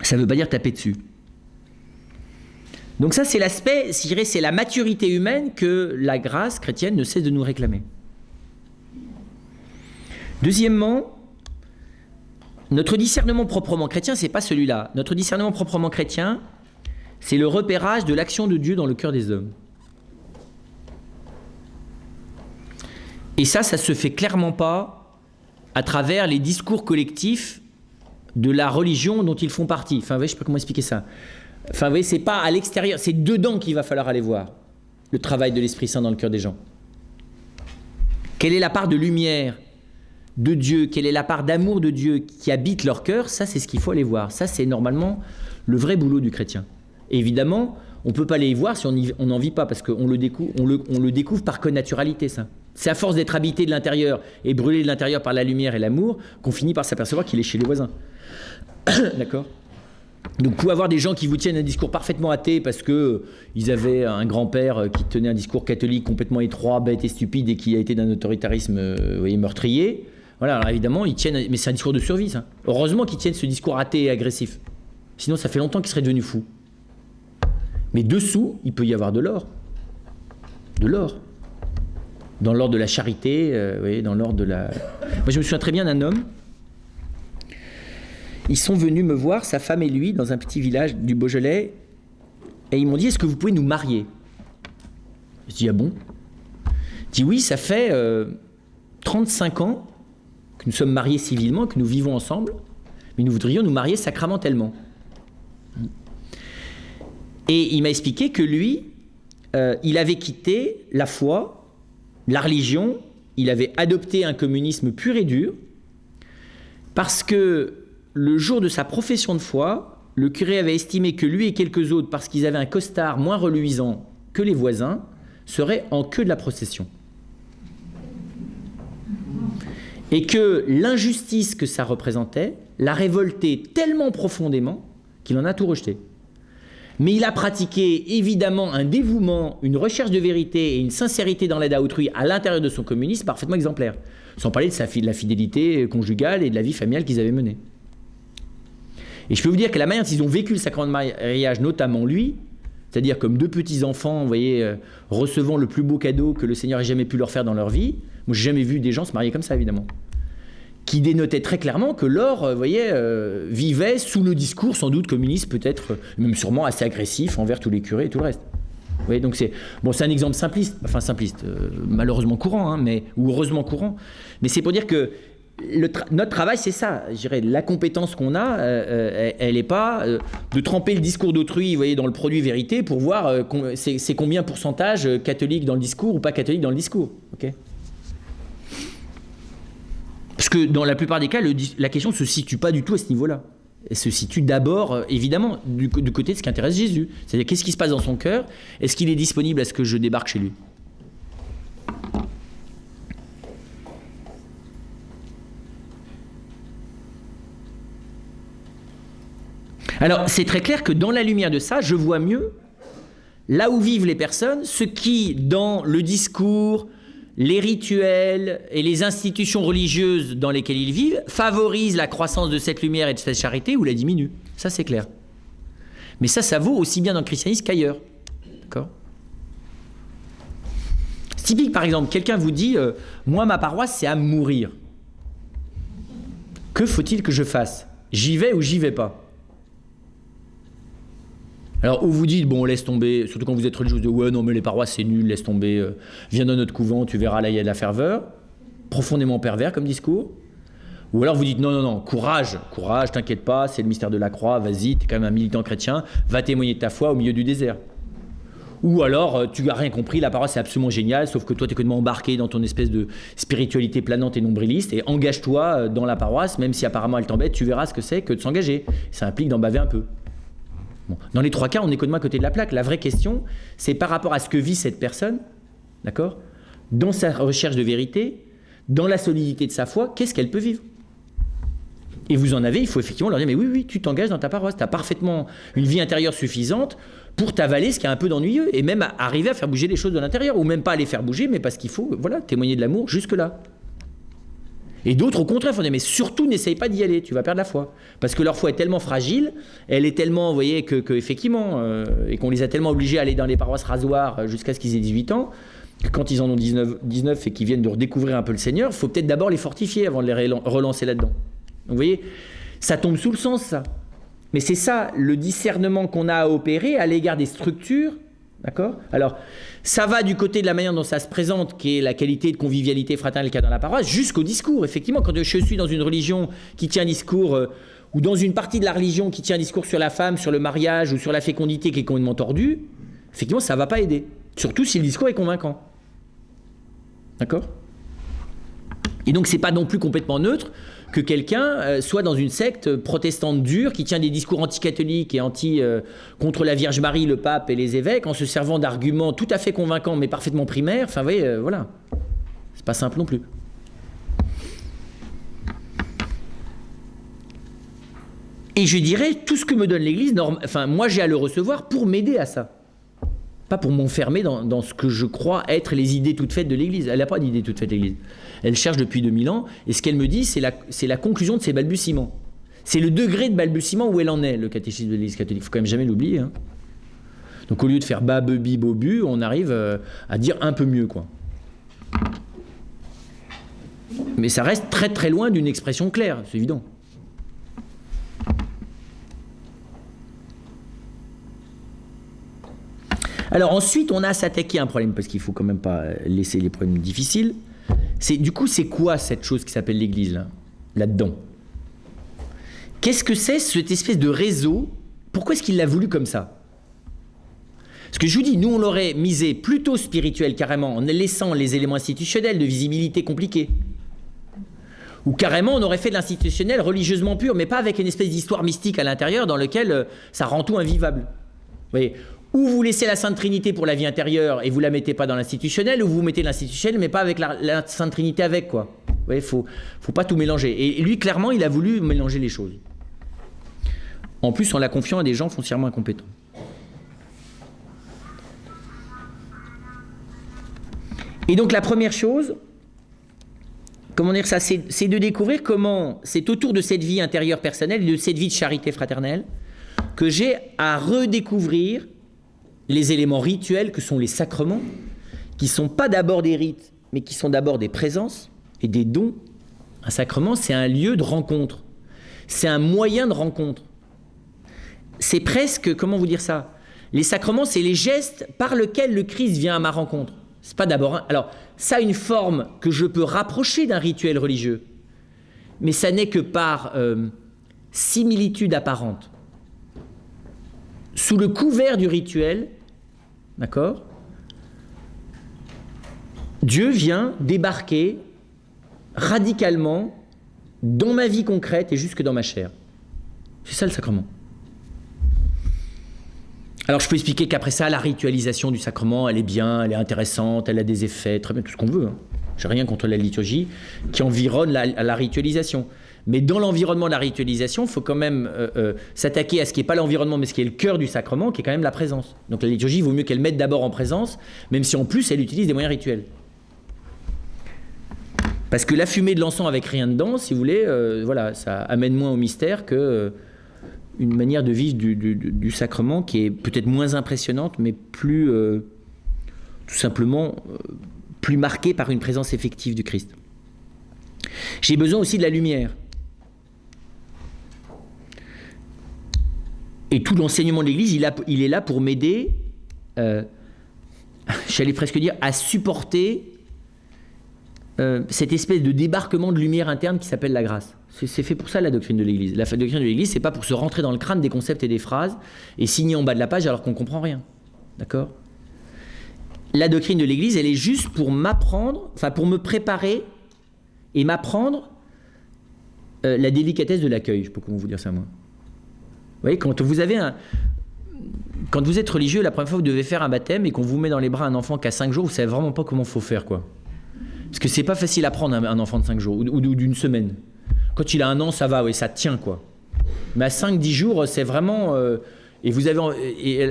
Ça ne veut pas dire taper dessus. Donc ça, c'est l'aspect, je dirais, c'est la maturité humaine que la grâce chrétienne ne cesse de nous réclamer. Deuxièmement, notre discernement proprement chrétien, c'est pas celui-là. Notre discernement proprement chrétien, c'est le repérage de l'action de Dieu dans le cœur des hommes. Et ça se fait clairement pas à travers les discours collectifs de la religion dont ils font partie. Enfin, je ne sais pas comment expliquer ça. Enfin, vous voyez, c'est pas à l'extérieur, c'est dedans qu'il va falloir aller voir le travail de l'Esprit Saint dans le cœur des gens. Quelle est la part de lumière de Dieu, quelle est la part d'amour de Dieu qui habite leur cœur? Ça, c'est ce qu'il faut aller voir. Ça, c'est normalement le vrai boulot du chrétien. Et évidemment, on ne peut pas aller y voir si on n'en vit pas, parce qu'on le découvre par connaturalité, ça. C'est à force d'être habité de l'intérieur et brûlé de l'intérieur par la lumière et l'amour qu'on finit par s'apercevoir qu'il est chez les voisins. D'accord ? Donc, vous pouvez avoir des gens qui vous tiennent un discours parfaitement athée parce qu'ils avaient un grand-père qui tenait un discours catholique complètement étroit, bête et stupide et qui a été d'un autoritarisme meurtrier. Voilà, alors évidemment, ils tiennent, mais c'est un discours de survie, ça. Heureusement qu'ils tiennent ce discours athée et agressif. Sinon, ça fait longtemps qu'ils seraient devenus fous. Mais dessous, il peut y avoir de l'or. De l'or. Dans l'ordre de la charité, dans l'ordre de la... Moi, je me souviens très bien d'un homme. Ils sont venus me voir, sa femme et lui, dans un petit village du Beaujolais, et ils m'ont dit, est-ce que vous pouvez nous marier? Je dis, ah bon? Je dis, oui, ça fait 35 ans que nous sommes mariés civilement, que nous vivons ensemble, mais nous voudrions nous marier sacramentellement. Et il m'a expliqué que lui, il avait quitté la foi, la religion, il avait adopté un communisme pur et dur, parce que le jour de sa profession de foi, le curé avait estimé que lui et quelques autres, parce qu'ils avaient un costard moins reluisant que les voisins, seraient en queue de la procession. Et que l'injustice que ça représentait l'a révolté tellement profondément qu'il en a tout rejeté. Mais il a pratiqué évidemment un dévouement, une recherche de vérité et une sincérité dans l'aide à autrui à l'intérieur de son communisme parfaitement exemplaire. Sans parler de la fidélité conjugale et de la vie familiale qu'ils avaient menée. Et je peux vous dire que la manière dont ils ont vécu le sacrement de mariage, notamment lui, c'est-à-dire comme deux petits-enfants, vous voyez, recevant le plus beau cadeau que le Seigneur ait jamais pu leur faire dans leur vie. Moi, j'ai jamais vu des gens se marier comme ça, évidemment. Qui dénotait très clairement que l'or, vous voyez, vivait sous le discours sans doute communiste, peut-être même sûrement assez agressif envers tous les curés et tout le reste. Vous voyez, donc c'est un exemple simpliste, malheureusement courant, hein, ou heureusement courant, mais c'est pour dire que notre travail, c'est ça. Je dirais, la compétence qu'on a, elle n'est pas de tremper le discours d'autrui, vous voyez, dans le produit vérité pour voir c'est combien pourcentage catholique dans le discours ou pas catholique dans le discours. Okay ? Parce que dans la plupart des cas, la question ne se situe pas du tout à ce niveau-là. Elle se situe d'abord, évidemment, du côté de ce qui intéresse Jésus. C'est-à-dire, qu'est-ce qui se passe dans son cœur? Est-ce qu'il est disponible à ce que je débarque chez lui? Alors, c'est très clair que dans la lumière de ça, je vois mieux là où vivent les personnes, ce qui, dans le discours, les rituels et les institutions religieuses dans lesquelles ils vivent, favorisent la croissance de cette lumière et de cette charité ou la diminuent. Ça, c'est clair. Mais ça vaut aussi bien dans le christianisme qu'ailleurs. D'accord ? C'est typique, par exemple, quelqu'un vous dit « Moi, ma paroisse, c'est à mourir. Que faut-il que je fasse ? J'y vais ou j'y vais pas ?» Alors, ou vous dites, bon, laisse tomber, surtout quand vous êtes religieux, ouais, non, mais les paroisses, c'est nul, laisse tomber, viens dans notre couvent, tu verras, là, il y a de la ferveur. Profondément pervers comme discours. Ou alors vous dites, non, courage, t'inquiète pas, c'est le mystère de la croix, vas-y, t'es quand même un militant chrétien, va témoigner de ta foi au milieu du désert. Ou alors, tu n'as rien compris, la paroisse, c'est absolument génial, sauf que toi, tu es complètement embarqué dans ton espèce de spiritualité planante et nombriliste, et engage-toi dans la paroisse, même si apparemment elle t'embête, tu verras ce que c'est que de s'engager. Ça implique d'en baver un peu. Bon. Dans les trois cas, on est complètement à côté de la plaque. La vraie question, c'est par rapport à ce que vit cette personne, d'accord, dans sa recherche de vérité, dans la solidité de sa foi, qu'est-ce qu'elle peut vivre ? Et vous en avez, il faut effectivement leur dire, mais oui, tu t'engages dans ta paroisse, tu as parfaitement une vie intérieure suffisante pour t'avaler ce qui est un peu d'ennuyeux, et même arriver à faire bouger les choses de l'intérieur, ou même pas à les faire bouger, mais parce qu'il faut, voilà, témoigner de l'amour jusque-là. Et d'autres, au contraire, font dire, mais surtout, n'essaye pas d'y aller, tu vas perdre la foi. Parce que leur foi est tellement fragile, elle est tellement, vous voyez, que effectivement, et qu'on les a tellement obligés à aller dans les paroisses rasoirs jusqu'à ce qu'ils aient 18 ans, que quand ils en ont 19 et qu'ils viennent de redécouvrir un peu le Seigneur, il faut peut-être d'abord les fortifier avant de les relancer là-dedans. Donc vous voyez, ça tombe sous le sens, ça. Mais c'est ça, le discernement qu'on a à opérer à l'égard des structures, d'accord ? Alors, ça va du côté de la manière dont ça se présente, qui est la qualité de convivialité fraternelle qu'il y a dans la paroisse, jusqu'au discours. Effectivement, quand je suis dans une religion qui tient un discours, ou dans une partie de la religion qui tient un discours sur la femme, sur le mariage, ou sur la fécondité qui est complètement tordu, effectivement, ça ne va pas aider. Surtout si le discours est convaincant. D'accord ? Et donc, ce n'est pas non plus complètement neutre que quelqu'un soit dans une secte protestante dure qui tient des discours anticatholiques et contre la Vierge Marie, le pape et les évêques, en se servant d'arguments tout à fait convaincants mais parfaitement primaires. Enfin, vous voyez, voilà. C'est pas simple non plus. Et je dirais, tout ce que me donne l'Église, moi j'ai à le recevoir pour m'aider à ça. Pas pour m'enfermer dans ce que je crois être les idées toutes faites de l'Église. Elle n'a pas d'idées toutes faites de l'Église. Elle cherche depuis 2000 ans, et ce qu'elle me dit, c'est la conclusion de ses balbutiements. C'est le degré de balbutiement où elle en est, le catéchisme de l'Église catholique. Il ne faut quand même jamais l'oublier. Hein. Donc au lieu de faire babebi bobu, on arrive à dire un peu mieux, quoi. Mais ça reste très très loin d'une expression claire, c'est évident. Alors ensuite, on a à s'attaquer à un problème, parce qu'il ne faut quand même pas laisser les problèmes difficiles. Du coup, c'est quoi cette chose qui s'appelle l'Église, là-dedans ? Qu'est-ce que c'est cette espèce de réseau ? Pourquoi est-ce qu'il l'a voulu comme ça ? Parce que je vous dis, nous on l'aurait misé plutôt spirituel carrément, en laissant les éléments institutionnels de visibilité compliqués. Ou carrément on aurait fait de l'institutionnel religieusement pur, mais pas avec une espèce d'histoire mystique à l'intérieur dans lequel ça rend tout invivable. Vous voyez ? Ou vous laissez la Sainte Trinité pour la vie intérieure et vous la mettez pas dans l'institutionnel, ou vous mettez l'institutionnel mais pas avec la Sainte Trinité avec, quoi. Vous voyez, faut pas tout mélanger. Et lui, clairement, il a voulu mélanger les choses. En plus, en la confiant à des gens foncièrement incompétents. Et donc, la première chose, comment dire ça, c'est de découvrir comment c'est autour de cette vie intérieure personnelle, de cette vie de charité fraternelle, que j'ai à redécouvrir les éléments rituels que sont les sacrements, qui ne sont pas d'abord des rites, mais qui sont d'abord des présences et des dons. Un sacrement, c'est un lieu de rencontre. C'est un moyen de rencontre. C'est presque, comment vous dire ça ? Les sacrements, c'est les gestes par lesquels le Christ vient à ma rencontre. C'est pas d'abord alors, ça a une forme que je peux rapprocher d'un rituel religieux, mais ça n'est que par similitude apparente. Sous le couvert du rituel, d'accord, Dieu vient débarquer radicalement dans ma vie concrète et jusque dans ma chair. C'est ça le sacrement. Alors je peux expliquer qu'après ça, la ritualisation du sacrement, elle est bien, elle est intéressante, elle a des effets, très bien, tout ce qu'on veut. Hein. J'ai rien contre la liturgie qui environne la ritualisation. Mais dans l'environnement de la ritualisation, il faut quand même s'attaquer à ce qui n'est pas l'environnement, mais ce qui est le cœur du sacrement, qui est quand même la présence. Donc la liturgie, il vaut mieux qu'elle mette d'abord en présence, même si en plus elle utilise des moyens rituels. Parce que la fumée de l'encens avec rien dedans, si vous voulez, voilà, ça amène moins au mystère que une manière de vivre du sacrement qui est peut-être moins impressionnante, mais plus, tout simplement, plus marquée par une présence effective du Christ. J'ai besoin aussi de la lumière. Et tout l'enseignement de l'Église, il est là pour m'aider, j'allais presque dire, à supporter cette espèce de débarquement de lumière interne qui s'appelle la grâce. C'est fait pour ça la doctrine de l'Église. La doctrine de l'Église, c'est pas pour se rentrer dans le crâne des concepts et des phrases et signer en bas de la page alors qu'on comprend rien. D'accord ? La doctrine de l'Église, elle est juste pour m'apprendre, enfin pour me préparer et m'apprendre la délicatesse de l'accueil. Je ne sais pas comment vous dire ça, moi. Vous voyez, quand vous êtes religieux, la première fois que vous devez faire un baptême et qu'on vous met dans les bras un enfant qui a 5 jours, vous ne savez vraiment pas comment il faut faire, quoi. Parce que c'est pas facile à prendre un enfant de 5 jours ou d'une semaine. Quand il a 1 an, ça va, oui, ça tient, quoi. Mais à 5-10 jours, c'est vraiment... et vous avez...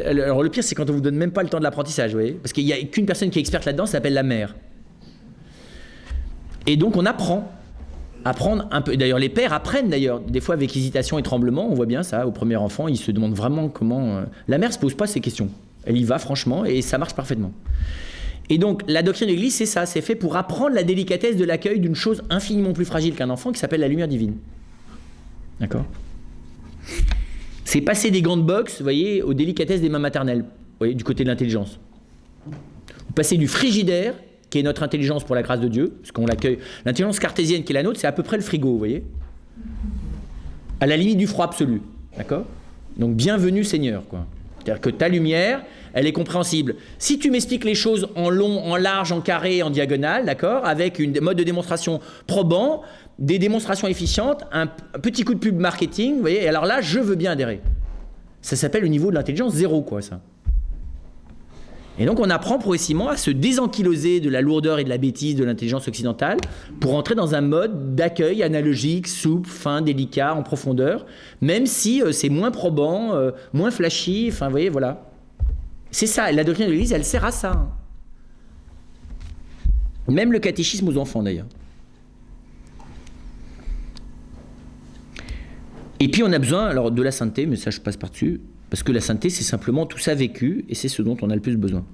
alors le pire, c'est quand on vous donne même pas le temps de l'apprentissage, vous voyez. Parce qu'il n'y a qu'une personne qui est experte là-dedans, ça s'appelle la mère. Et donc on apprend. Apprendre un peu. D'ailleurs, les pères apprennent d'ailleurs, des fois avec hésitation et tremblement, on voit bien ça, au premier enfant, ils se demandent vraiment comment... La mère ne se pose pas ces questions. Elle y va franchement et ça marche parfaitement. Et donc, la doctrine de l'Église, c'est ça, c'est fait pour apprendre la délicatesse de l'accueil d'une chose infiniment plus fragile qu'un enfant qui s'appelle la lumière divine. D'accord ? C'est passer des gants de boxe, vous voyez, aux délicatesses des mains maternelles, vous voyez, du côté de l'intelligence. Vous passez du frigidaire, qui est notre intelligence pour la grâce de Dieu, parce qu'on l'accueille. L'intelligence cartésienne qui est la nôtre, c'est à peu près le frigo, vous voyez, à la limite du froid absolu, d'accord ? Donc bienvenue Seigneur, quoi. C'est-à-dire que ta lumière, elle est compréhensible. Si tu m'expliques les choses en long, en large, en carré, en diagonale, d'accord, avec une mode de démonstration probant, des démonstrations efficientes, un petit coup de pub marketing, vous voyez, et alors là, je veux bien adhérer. Ça s'appelle le niveau de l'intelligence 0, quoi, ça. Et donc on apprend progressivement à se désankyloser de la lourdeur et de la bêtise de l'intelligence occidentale pour entrer dans un mode d'accueil analogique, souple, fin, délicat, en profondeur, même si c'est moins probant, moins flashy, enfin vous voyez, voilà. C'est ça, la doctrine de l'Église, elle sert à ça. Même le catéchisme aux enfants d'ailleurs. Et puis on a besoin alors de la sainteté, mais ça je passe par-dessus, parce que la sainteté c'est simplement tout ça vécu, et c'est ce dont on a le plus besoin.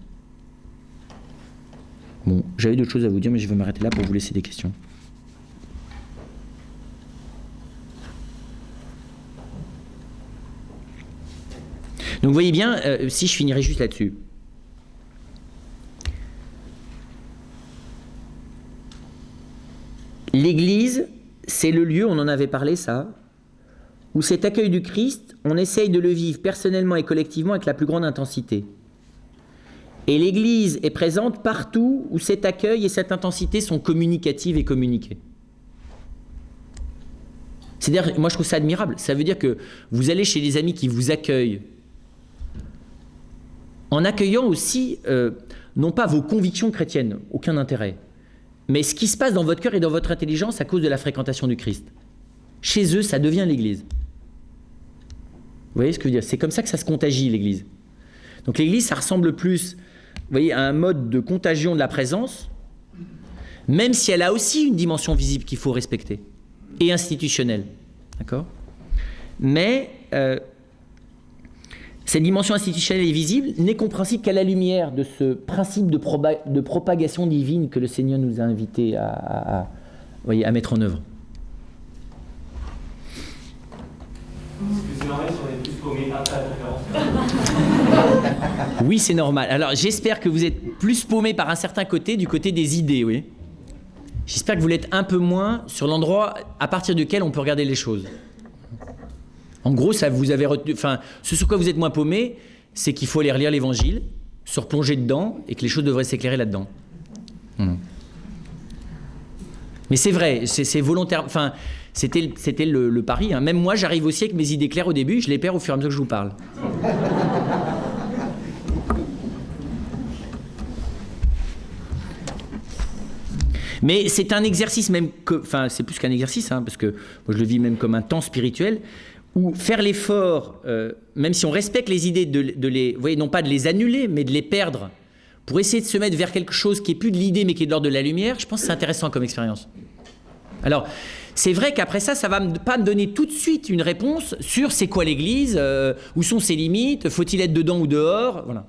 Bon, j'avais d'autres choses à vous dire, mais je vais m'arrêter là pour vous laisser des questions. Donc vous voyez bien, si je finirais juste là-dessus. L'Église, c'est le lieu, on en avait parlé ça, où cet accueil du Christ, on essaye de le vivre personnellement et collectivement avec la plus grande intensité. Et l'Église est présente partout où cet accueil et cette intensité sont communicatives et communiquées. C'est-à-dire, moi je trouve ça admirable, ça veut dire que vous allez chez des amis qui vous accueillent, en accueillant aussi, non pas vos convictions chrétiennes, aucun intérêt, mais ce qui se passe dans votre cœur et dans votre intelligence à cause de la fréquentation du Christ. Chez eux, ça devient l'Église. Vous voyez ce que je veux dire ? C'est comme ça que ça se contagie, l'Église. Donc l'Église, ça ressemble plus, vous voyez, à un mode de contagion de la présence, même si elle a aussi une dimension visible qu'il faut respecter, et institutionnelle. D'accord ? Mais cette dimension institutionnelle et visible n'est compréhensible qu'à la lumière de ce principe de propagation divine que le Seigneur nous a invités à mettre en œuvre. Est-ce que c'est normal si on est plus paumé après la conférence ? Oui, c'est normal. Alors, j'espère que vous êtes plus paumé par un certain côté, du côté des idées, oui. J'espère que vous l'êtes un peu moins sur l'endroit à partir duquel on peut regarder les choses. En gros, ça vous avez retenu, enfin, ce sur quoi vous êtes moins paumé, c'est qu'il faut aller relire l'Évangile, se replonger dedans, et que les choses devraient s'éclairer là-dedans. Mais c'est vrai, c'est volontaire. Enfin, c'était le pari. Hein. Même moi, j'arrive aussi avec mes idées claires au début, je les perds au fur et à mesure que je vous parle. Mais c'est un exercice même, enfin c'est plus qu'un exercice, hein, parce que moi je le vis même comme un temps spirituel, où faire l'effort, même si on respecte les idées, de les, vous voyez, non pas de les annuler, mais de les perdre, pour essayer de se mettre vers quelque chose qui est plus de l'idée, mais qui est de l'ordre de la lumière, je pense que c'est intéressant comme expérience. Alors, c'est vrai qu'après ça, ça va pas me donner tout de suite une réponse sur c'est quoi l'Église, où sont ses limites, faut-il être dedans ou dehors, voilà.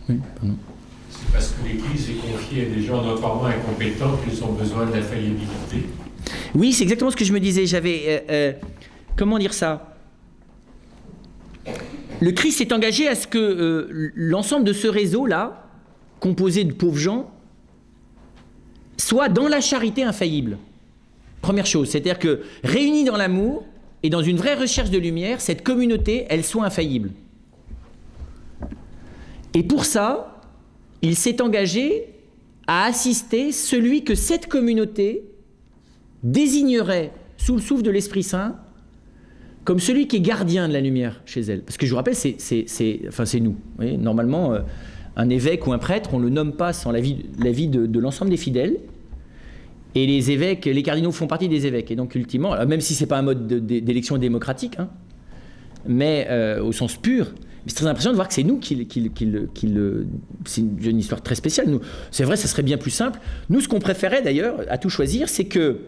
Oui, pardon. C'est parce que l'Église est confiée à des gens notoirement incompétents qu'ils ont besoin d'infaillibilité. Oui, c'est exactement ce que je me disais. J'avais... comment dire ça? Le Christ s'est engagé à ce que l'ensemble de ce réseau-là, composé de pauvres gens, soit dans la charité infaillible. Première chose, c'est-à-dire que, réunis dans l'amour et dans une vraie recherche de lumière, cette communauté, elle soit infaillible. Et pour ça, il s'est engagé à assister celui que cette communauté désignerait sous le souffle de l'Esprit Saint comme celui qui est gardien de la lumière chez elle. Parce que je vous rappelle, c'est nous. Vous voyez, normalement, un évêque ou un prêtre, on ne le nomme pas sans l'avis de l'ensemble des fidèles. Et les évêques, les cardinaux font partie des évêques. Et donc, ultimement, même si ce n'est pas un mode d'élection démocratique, hein, mais au sens pur, c'est très impressionnant de voir que c'est nous c'est une histoire très spéciale. Nous, c'est vrai, ça serait bien plus simple. Nous, ce qu'on préférait d'ailleurs, à tout choisir, c'est que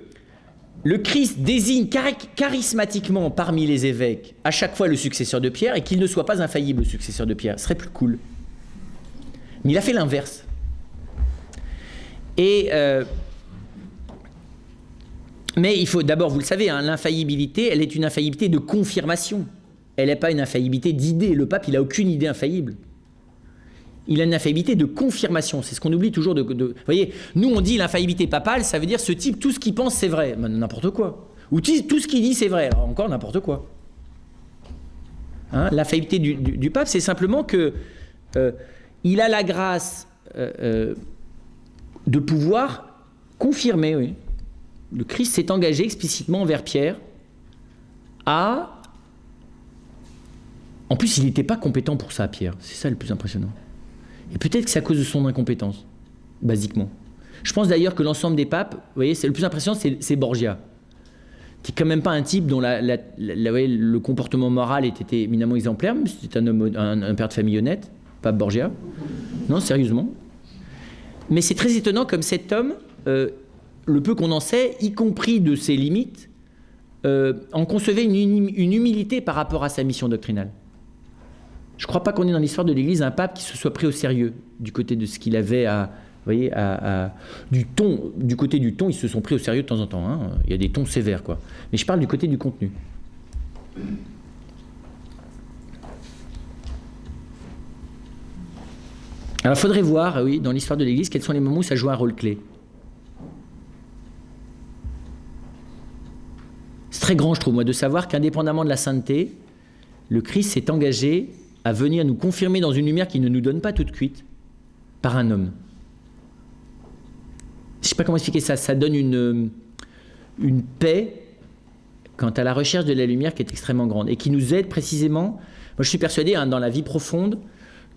le Christ désigne charismatiquement parmi les évêques à chaque fois le successeur de Pierre et qu'il ne soit pas infaillible le successeur de Pierre. Ce serait plus cool. Mais il a fait l'inverse. Et mais il faut d'abord, vous le savez, hein, l'infaillibilité, elle est une infaillibilité de confirmation. Elle n'est pas une infaillibilité d'idée. Le pape, il n'a aucune idée infaillible. Il a une infaillibilité de confirmation. C'est ce qu'on oublie toujours Vous voyez, nous, on dit l'infaillibilité papale, ça veut dire ce type, tout ce qu'il pense, c'est vrai. Ben, n'importe quoi. Ou tout ce qu'il dit, c'est vrai. Alors, encore n'importe quoi. Hein, l'infaillibilité du pape, c'est simplement que il a la grâce de pouvoir confirmer, oui. Le Christ s'est engagé explicitement envers Pierre à... En plus, il n'était pas compétent pour ça, Pierre. C'est ça le plus impressionnant. Et peut-être que c'est à cause de son incompétence, basiquement. Je pense d'ailleurs que l'ensemble des papes, vous voyez, c'est le plus impressionnant, c'est Borgia, qui n'est quand même pas un type dont le comportement moral était éminemment exemplaire, mais c'était un homme, un père de famille honnête, pape Borgia. Non, sérieusement. Mais c'est très étonnant comme cet homme, le peu qu'on en sait, y compris de ses limites, en concevait une humilité par rapport à sa mission doctrinale. Je ne crois pas qu'on ait dans l'histoire de l'Église un pape qui se soit pris au sérieux du côté de ce qu'il avait à... Vous voyez, du côté du ton, ils se sont pris au sérieux de temps en temps. Hein. Il y a des tons sévères, quoi. Mais je parle du côté du contenu. Alors, il faudrait voir, oui, dans l'histoire de l'Église, quels sont les moments où ça joue un rôle clé. C'est très grand, je trouve, moi, de savoir qu'indépendamment de la sainteté, le Christ s'est engagé à venir nous confirmer dans une lumière qui ne nous donne pas toute cuite par un homme. Je ne sais pas comment expliquer ça. Ça donne une paix quant à la recherche de la lumière qui est extrêmement grande et qui nous aide précisément. Moi, je suis persuadé, hein, dans la vie profonde,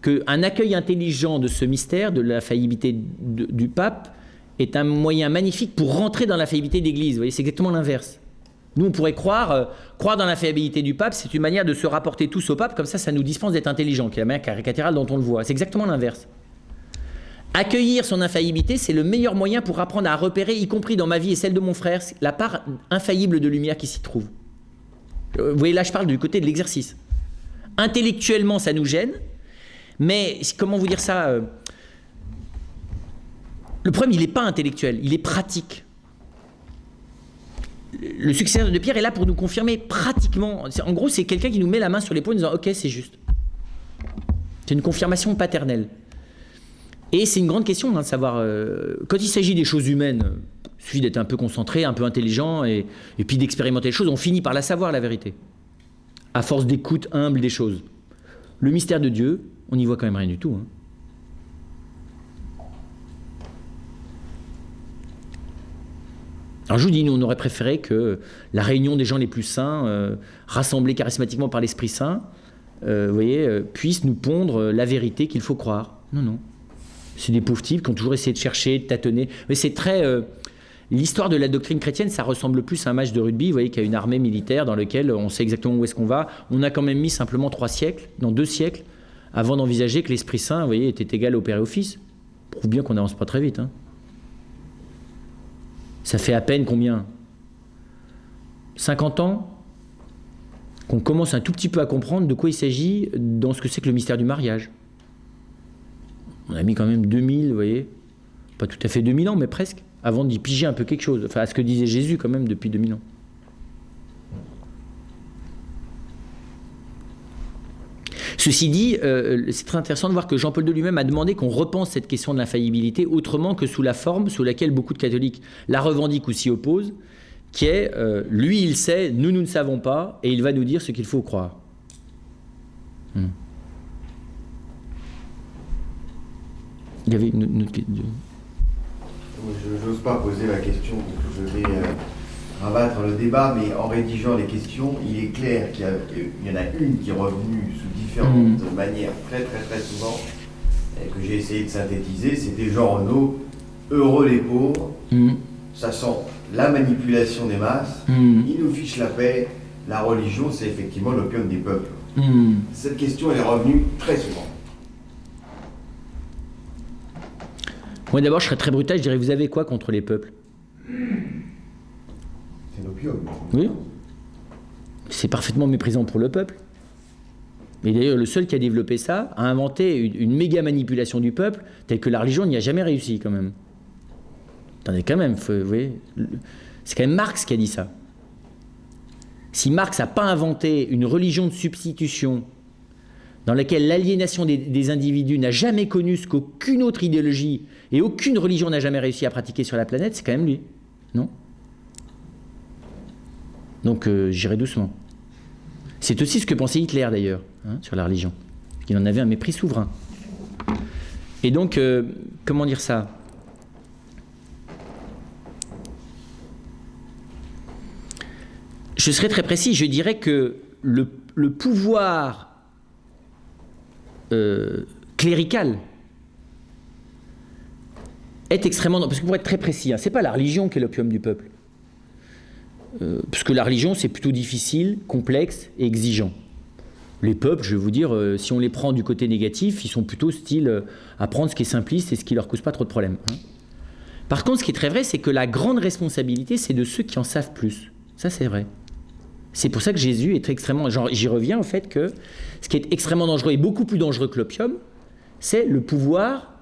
qu'un accueil intelligent de ce mystère, de la faillibilité du pape, est un moyen magnifique pour rentrer dans la faillibilité de l'Église. Vous voyez, c'est exactement l'inverse. Nous, on pourrait croire dans la fiabilité du pape, c'est une manière de se rapporter tous au pape, comme ça nous dispense d'être intelligents, qui est la manière caricaturale dont on le voit. C'est exactement l'inverse. Accueillir son infaillibilité, c'est le meilleur moyen pour apprendre à repérer, y compris dans ma vie et celle de mon frère, la part infaillible de lumière qui s'y trouve. Vous voyez, là, je parle du côté de l'exercice. Intellectuellement, ça nous gêne, mais comment vous dire ça le problème, il n'est pas intellectuel, il est pratique. Le successeur de Pierre est là pour nous confirmer pratiquement. En gros, c'est quelqu'un qui nous met la main sur l'épaule en disant « Ok, c'est juste ». C'est une confirmation paternelle. Et c'est une grande question de savoir... quand il s'agit des choses humaines, il suffit d'être un peu concentré, un peu intelligent, et puis d'expérimenter les choses. On finit par la savoir, la vérité. À force d'écoute humble des choses. Le mystère de Dieu, on n'y voit quand même rien du tout. Hein. Alors je vous dis, nous on aurait préféré que la réunion des gens les plus saints, rassemblés charismatiquement par l'Esprit Saint, vous voyez, puisse nous pondre la vérité qu'il faut croire. Non, non. C'est des pauvres types qui ont toujours essayé de chercher, de tâtonner. Mais c'est très... l'histoire de la doctrine chrétienne, ça ressemble plus à un match de rugby, vous voyez, qu'il y a une armée militaire dans laquelle on sait exactement où est-ce qu'on va. On a quand même mis simplement 2 siècles, avant d'envisager que l'Esprit Saint, vous voyez, était égal au Père et au Fils. Prouve bien qu'on n'avance pas très vite. Hein. Ça fait à peine combien 50 ans qu'on commence un tout petit peu à comprendre de quoi il s'agit dans ce que c'est que le mystère du mariage. On a mis quand même 2000, vous voyez, pas tout à fait 2000 ans, mais presque, avant d'y piger un peu quelque chose, enfin à ce que disait Jésus quand même depuis 2000 ans. Ceci dit, c'est très intéressant de voir que Jean-Paul II lui-même a demandé qu'on repense cette question de l'infaillibilité autrement que sous la forme sous laquelle beaucoup de catholiques la revendiquent ou s'y opposent, qui est lui il sait, nous ne savons pas, et il va nous dire ce qu'il faut croire. Il y avait une autre question. Je n'ose pas poser la question, donc je vais rabattre le débat, mais en rédigeant les questions, il est clair qu'il y en a une qui est revenue sous différentes manières très souvent, et que j'ai essayé de synthétiser, c'était Jean Renaud, heureux les pauvres, ça sent la manipulation des masses, ils nous fichent la paix, la religion c'est effectivement l'opium des peuples. Cette question elle est revenue très souvent. Moi d'abord je serais très brutal, je dirais vous avez quoi contre les peuples? C'est l'opium. Oui. C'est parfaitement méprisant pour le peuple. Et d'ailleurs le seul qui a développé ça a inventé une méga manipulation du peuple telle que la religion n'y a jamais réussi quand même. Attendez quand même, vous voyez, c'est quand même Marx qui a dit ça. Si Marx n'a pas inventé une religion de substitution dans laquelle l'aliénation des individus n'a jamais connu ce qu'aucune autre idéologie et aucune religion n'a jamais réussi à pratiquer sur la planète, c'est quand même lui, non? Donc j'irai doucement. C'est aussi ce que pensait Hitler d'ailleurs, hein, sur la religion. Il en avait un mépris souverain. Et donc, comment dire ça? Je serai très précis, je dirais que le pouvoir clérical est extrêmement... Parce que pour être très précis, hein, c'est pas la religion qui est l'opium du peuple. Parce que la religion, c'est plutôt difficile, complexe et exigeant. Les peuples, je vais vous dire, si on les prend du côté négatif, ils sont plutôt style à prendre ce qui est simpliste et ce qui leur cause pas trop de problèmes. Hein. Par contre, ce qui est très vrai, c'est que la grande responsabilité, c'est de ceux qui en savent plus. Ça, c'est vrai. C'est pour ça que Jésus est extrêmement... J'y reviens au fait que ce qui est extrêmement dangereux et beaucoup plus dangereux que l'opium, c'est le pouvoir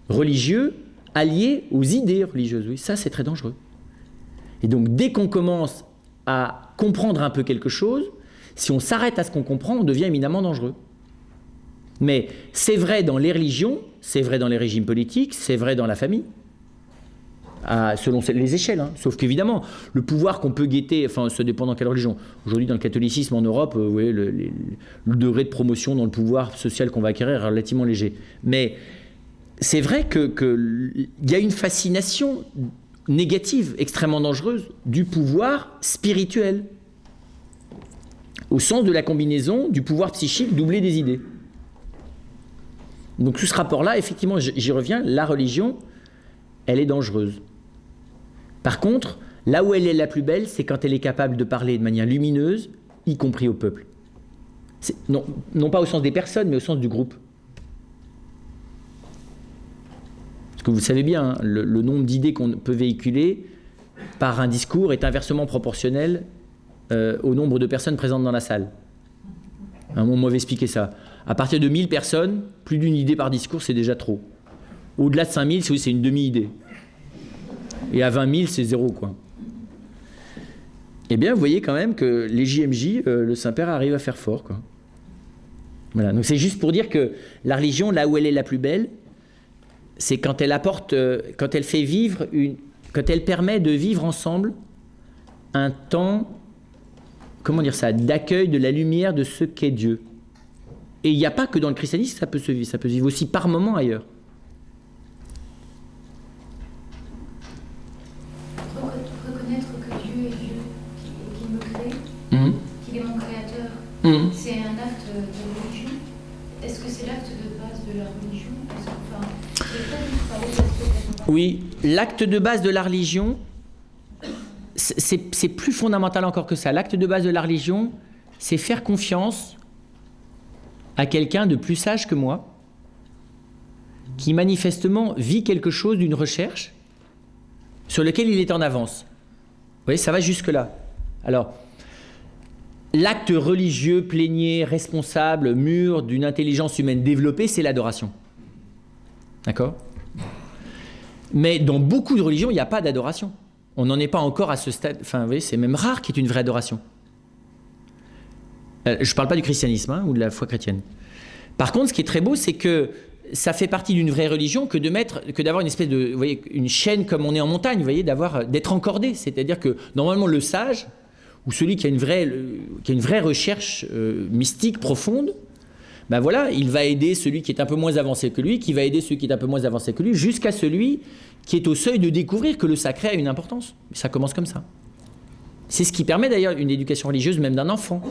religieux allié aux idées religieuses. Oui, ça, c'est très dangereux. Et donc, dès qu'on commence à comprendre un peu quelque chose, si on s'arrête à ce qu'on comprend, on devient éminemment dangereux. Mais c'est vrai dans les religions, c'est vrai dans les régimes politiques, c'est vrai dans la famille, selon les échelles. Hein. Sauf qu'évidemment, le pouvoir qu'on peut guetter, enfin, ça dépend dans quelle religion. Aujourd'hui, dans le catholicisme en Europe, vous voyez, le degré de promotion dans le pouvoir social qu'on va acquérir est relativement léger. Mais c'est vrai qu'il y a une fascination négative, extrêmement dangereuse, du pouvoir spirituel, au sens de la combinaison du pouvoir psychique doublé des idées. Donc sous ce rapport-là, effectivement, j'y reviens, la religion, elle est dangereuse. Par contre, là où elle est la plus belle, c'est quand elle est capable de parler de manière lumineuse, y compris au peuple. Non pas au sens des personnes, mais au sens du groupe. Parce que vous savez bien, hein, le nombre d'idées qu'on peut véhiculer par un discours est inversement proportionnel au nombre de personnes présentes dans la salle. On m'avait expliqué ça. À partir de 1000 personnes, plus d'une idée par discours, c'est déjà trop. Au-delà de 5000, c'est une demi-idée. Et à 20 000, c'est zéro, quoi. Eh bien, vous voyez quand même que les JMJ, le Saint-Père arrive à faire fort, quoi. Voilà. Donc c'est juste pour dire que la religion, là où elle est la plus belle, c'est quand elle apporte, quand elle fait vivre quand elle permet de vivre ensemble un temps, comment dire ça, d'accueil de la lumière de ce qu'est Dieu. Et il n'y a pas que dans le christianisme ça peut se vivre aussi par moments ailleurs. Reconnaître que Dieu est Dieu, qu'il me crée, qu'il est mon créateur, c'est un acte de religion. Est-ce que c'est l'acte de base de la religion? Oui, l'acte de base de la religion, c'est plus fondamental encore que ça. L'acte de base de la religion, c'est faire confiance à quelqu'un de plus sage que moi, qui manifestement vit quelque chose d'une recherche sur lequel il est en avance. Vous voyez, ça va jusque-là. Alors, l'acte religieux, plénier, responsable, mûr d'une intelligence humaine développée, c'est l'adoration. D'accord ? Mais dans beaucoup de religions, il n'y a pas d'adoration. On n'en est pas encore à ce stade. Enfin, vous voyez, c'est même rare qu'il y ait une vraie adoration. Je ne parle pas du christianisme ou de la foi chrétienne. Par contre, ce qui est très beau, c'est que ça fait partie d'une vraie religion que d'avoir une espèce de, vous voyez, une chaîne comme on est en montagne, vous voyez, d'être encordé. C'est-à-dire que normalement le sage ou celui qui a une vraie recherche mystique profonde, ben voilà, il va aider celui qui est un peu moins avancé que lui, qui va aider celui qui est un peu moins avancé que lui, jusqu'à celui qui est au seuil de découvrir que le sacré a une importance. Ça commence comme ça. C'est ce qui permet d'ailleurs une éducation religieuse même d'un enfant.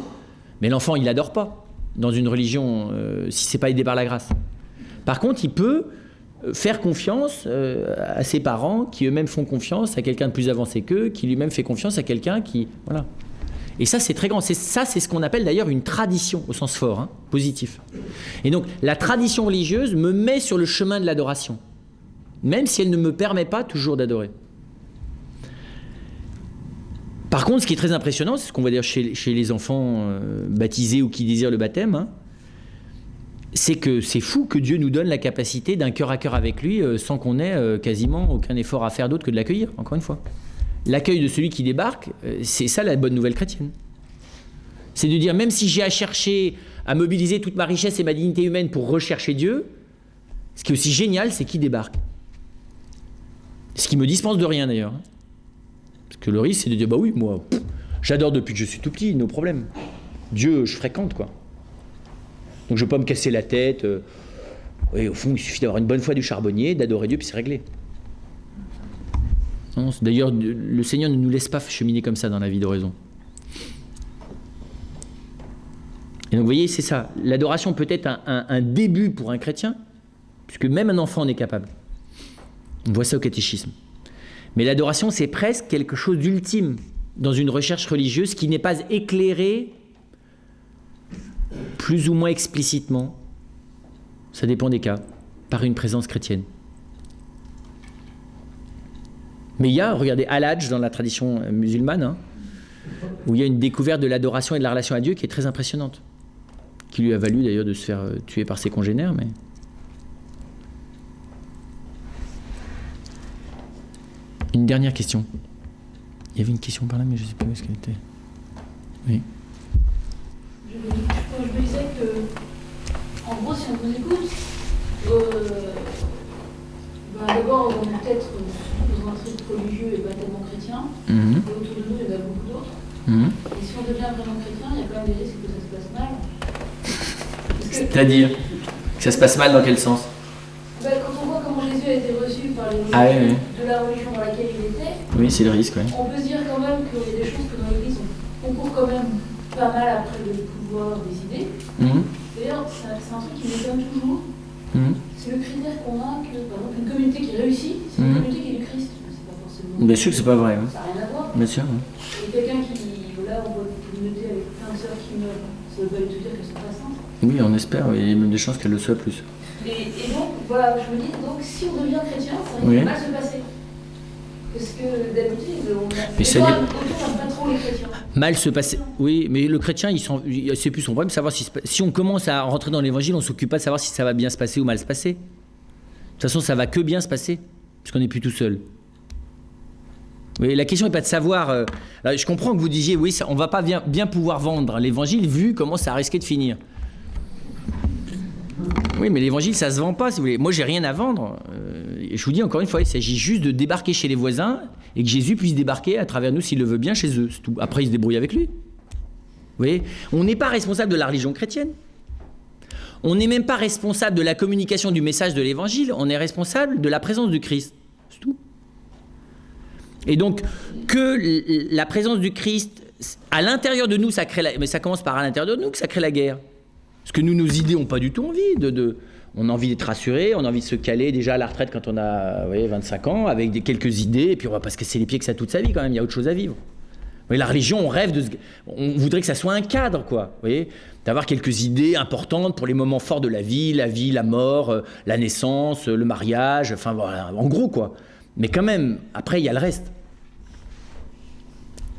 Mais l'enfant, il n'adore pas dans une religion si ce n'est pas aidé par la grâce. Par contre, il peut faire confiance à ses parents qui eux-mêmes font confiance à quelqu'un de plus avancé qu'eux, qui lui-même fait confiance à quelqu'un qui... Voilà. Et ça, c'est très grand. C'est ce qu'on appelle d'ailleurs une tradition, au sens fort, positif. Et donc, la tradition religieuse me met sur le chemin de l'adoration, même si elle ne me permet pas toujours d'adorer. Par contre, ce qui est très impressionnant, c'est ce qu'on va dire chez les enfants baptisés ou qui désirent le baptême, c'est que c'est fou que Dieu nous donne la capacité d'un cœur à cœur avec lui sans qu'on ait quasiment aucun effort à faire d'autre que de l'accueillir, encore une fois. L'accueil de celui qui débarque, c'est ça la bonne nouvelle chrétienne. C'est de dire, même si j'ai à chercher à mobiliser toute ma richesse et ma dignité humaine pour rechercher Dieu, ce qui est aussi génial, c'est qu'il débarque. Ce qui me dispense de rien d'ailleurs. Parce que le risque, c'est de dire, bah oui, moi, j'adore depuis que je suis tout petit, nos problèmes. Dieu, je fréquente, quoi. Donc je ne vais pas me casser la tête. Et au fond, il suffit d'avoir une bonne foi du charbonnier, d'adorer Dieu, puis c'est réglé. Non, d'ailleurs, le Seigneur ne nous laisse pas cheminer comme ça dans la vie d'oraison. Et donc, vous voyez, c'est ça. L'adoration peut être un début pour un chrétien, puisque même un enfant en est capable. On voit ça au catéchisme. Mais l'adoration, c'est presque quelque chose d'ultime dans une recherche religieuse qui n'est pas éclairée plus ou moins explicitement, ça dépend des cas, par une présence chrétienne. Mais il y a, regardez, Al-Hajj dans la tradition musulmane, où il y a une découverte de l'adoration et de la relation à Dieu qui est très impressionnante, qui lui a valu d'ailleurs de se faire tuer par ses congénères. Mais... Une dernière question. Il y avait une question par là, mais je ne sais pas où est-ce qu'elle était. Oui. Je me disais que, en gros, si on vous écoute, d'abord, on est peut-être dans un truc religieux et pas tellement chrétien, et autour de nous, il y en a beaucoup d'autres. Et si on devient vraiment chrétien, il y a quand même des risques que ça se passe mal. C'est-à-dire que ça se passe mal dans quel sens? Quand on voit comment Jésus a été reçu par les religions de la religion dans laquelle il était, oui, c'est le risque, on peut se dire quand même qu'il y a des choses que dans l'Église on concourt quand même pas mal après le pouvoir des idées. D'ailleurs, c'est un truc qui m'étonne toujours. C'est le critère qu'on a que, par exemple, une communauté qui réussit, c'est une communauté qui est du Christ. C'est pas forcément... Bien sûr que c'est pas vrai. Ça n'a rien à voir. Bien sûr. Et quelqu'un qui, là, on voit une communauté avec plein de sœurs qui meurent, ça ne veut pas du tout dire qu'elles sont pas saintes. Oui, on espère, il y a même des chances qu'elles le soient plus. Et donc, voilà, je me dis, donc, si on devient chrétien, ça risque de mal se passer. Parce que d'habitude, on a pas trop les chrétiens. Mal se passer, oui, mais le chrétien, c'est plus son problème de savoir si on commence à rentrer dans l'évangile, on ne s'occupe pas de savoir si ça va bien se passer ou mal se passer. De toute façon, ça va que bien se passer, puisqu'on n'est plus tout seul. Oui, la question n'est pas de savoir. Je comprends que vous disiez, oui, on ne va pas bien pouvoir vendre l'évangile vu comment ça risquait de finir. Oui, mais l'évangile, ça se vend pas, si vous voulez. Moi, j'ai rien à vendre. Et je vous dis encore une fois, il s'agit juste de débarquer chez les voisins et que Jésus puisse débarquer à travers nous s'il le veut bien chez eux. C'est tout. Après, il se débrouille avec lui. Vous voyez, on n'est pas responsable de la religion chrétienne. On n'est même pas responsable de la communication du message de l'évangile. On est responsable de la présence du Christ. C'est tout. Et donc, que la présence du Christ à l'intérieur de nous, ça crée mais ça commence par à l'intérieur de nous que ça crée la guerre. Parce que nous, nos idées n'ont pas du tout envie on a envie d'être rassuré, on a envie de se caler déjà à la retraite quand on a 25 ans, avec quelques idées, et puis on va pas se casser les pieds que ça toute sa vie quand même, il y a autre chose à vivre. Vous voyez, la religion, on rêve on voudrait que ça soit un cadre, quoi. Vous voyez, d'avoir quelques idées importantes pour les moments forts de la vie, la mort, la naissance, le mariage, enfin voilà, en gros, quoi. Mais quand même, après, il y a le reste.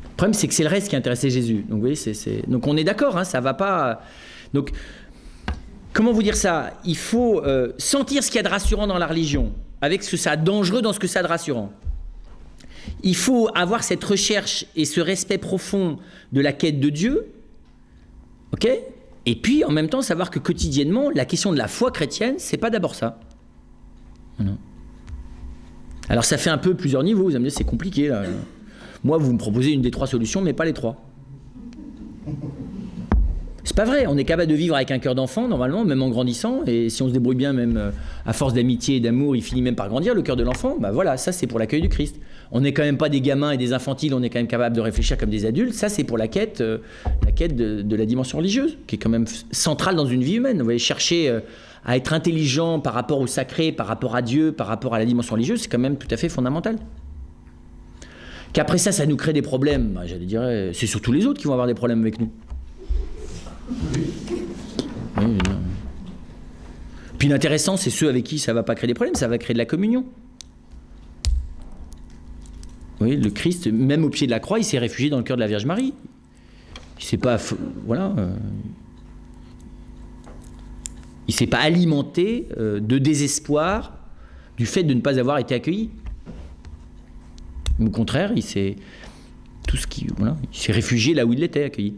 Le problème, c'est que c'est le reste qui intéressait Jésus. Donc, vous voyez, donc on est d'accord, hein, ça va pas... Donc, comment vous dire ça? Il faut sentir ce qu'il y a de rassurant dans la religion, avec ce que ça a de dangereux dans ce que ça a de rassurant. Il faut avoir cette recherche et ce respect profond de la quête de Dieu, ok? Et puis, en même temps, savoir que quotidiennement, la question de la foi chrétienne, c'est pas d'abord ça. Non. Alors, ça fait un peu plusieurs niveaux. Vous allez me dire, c'est compliqué, là. Moi, vous me proposez une des 3 solutions, mais pas les 3. C'est pas vrai, on est capable de vivre avec un cœur d'enfant, normalement, même en grandissant, et si on se débrouille bien, même à force d'amitié et d'amour, il finit même par grandir, le cœur de l'enfant, bah voilà, ça c'est pour l'accueil du Christ. On n'est quand même pas des gamins et des infantiles, on est quand même capable de réfléchir comme des adultes, ça c'est pour la quête de la dimension religieuse, qui est quand même centrale dans une vie humaine. Vous voyez, chercher à être intelligent par rapport au sacré, par rapport à Dieu, par rapport à la dimension religieuse, c'est quand même tout à fait fondamental. Qu'après ça nous crée des problèmes, bah, j'allais dire, c'est surtout les autres qui vont avoir des problèmes avec nous. Oui, puis l'intéressant, c'est ceux avec qui ça ne va pas créer des problèmes, ça va créer de la communion. Oui, le Christ, même au pied de la croix, il s'est réfugié dans le cœur de la Vierge Marie. Il s'est pas, voilà, il s'est pas alimenté de désespoir du fait de ne pas avoir été accueilli. Au contraire, il s'est réfugié là où il était accueilli.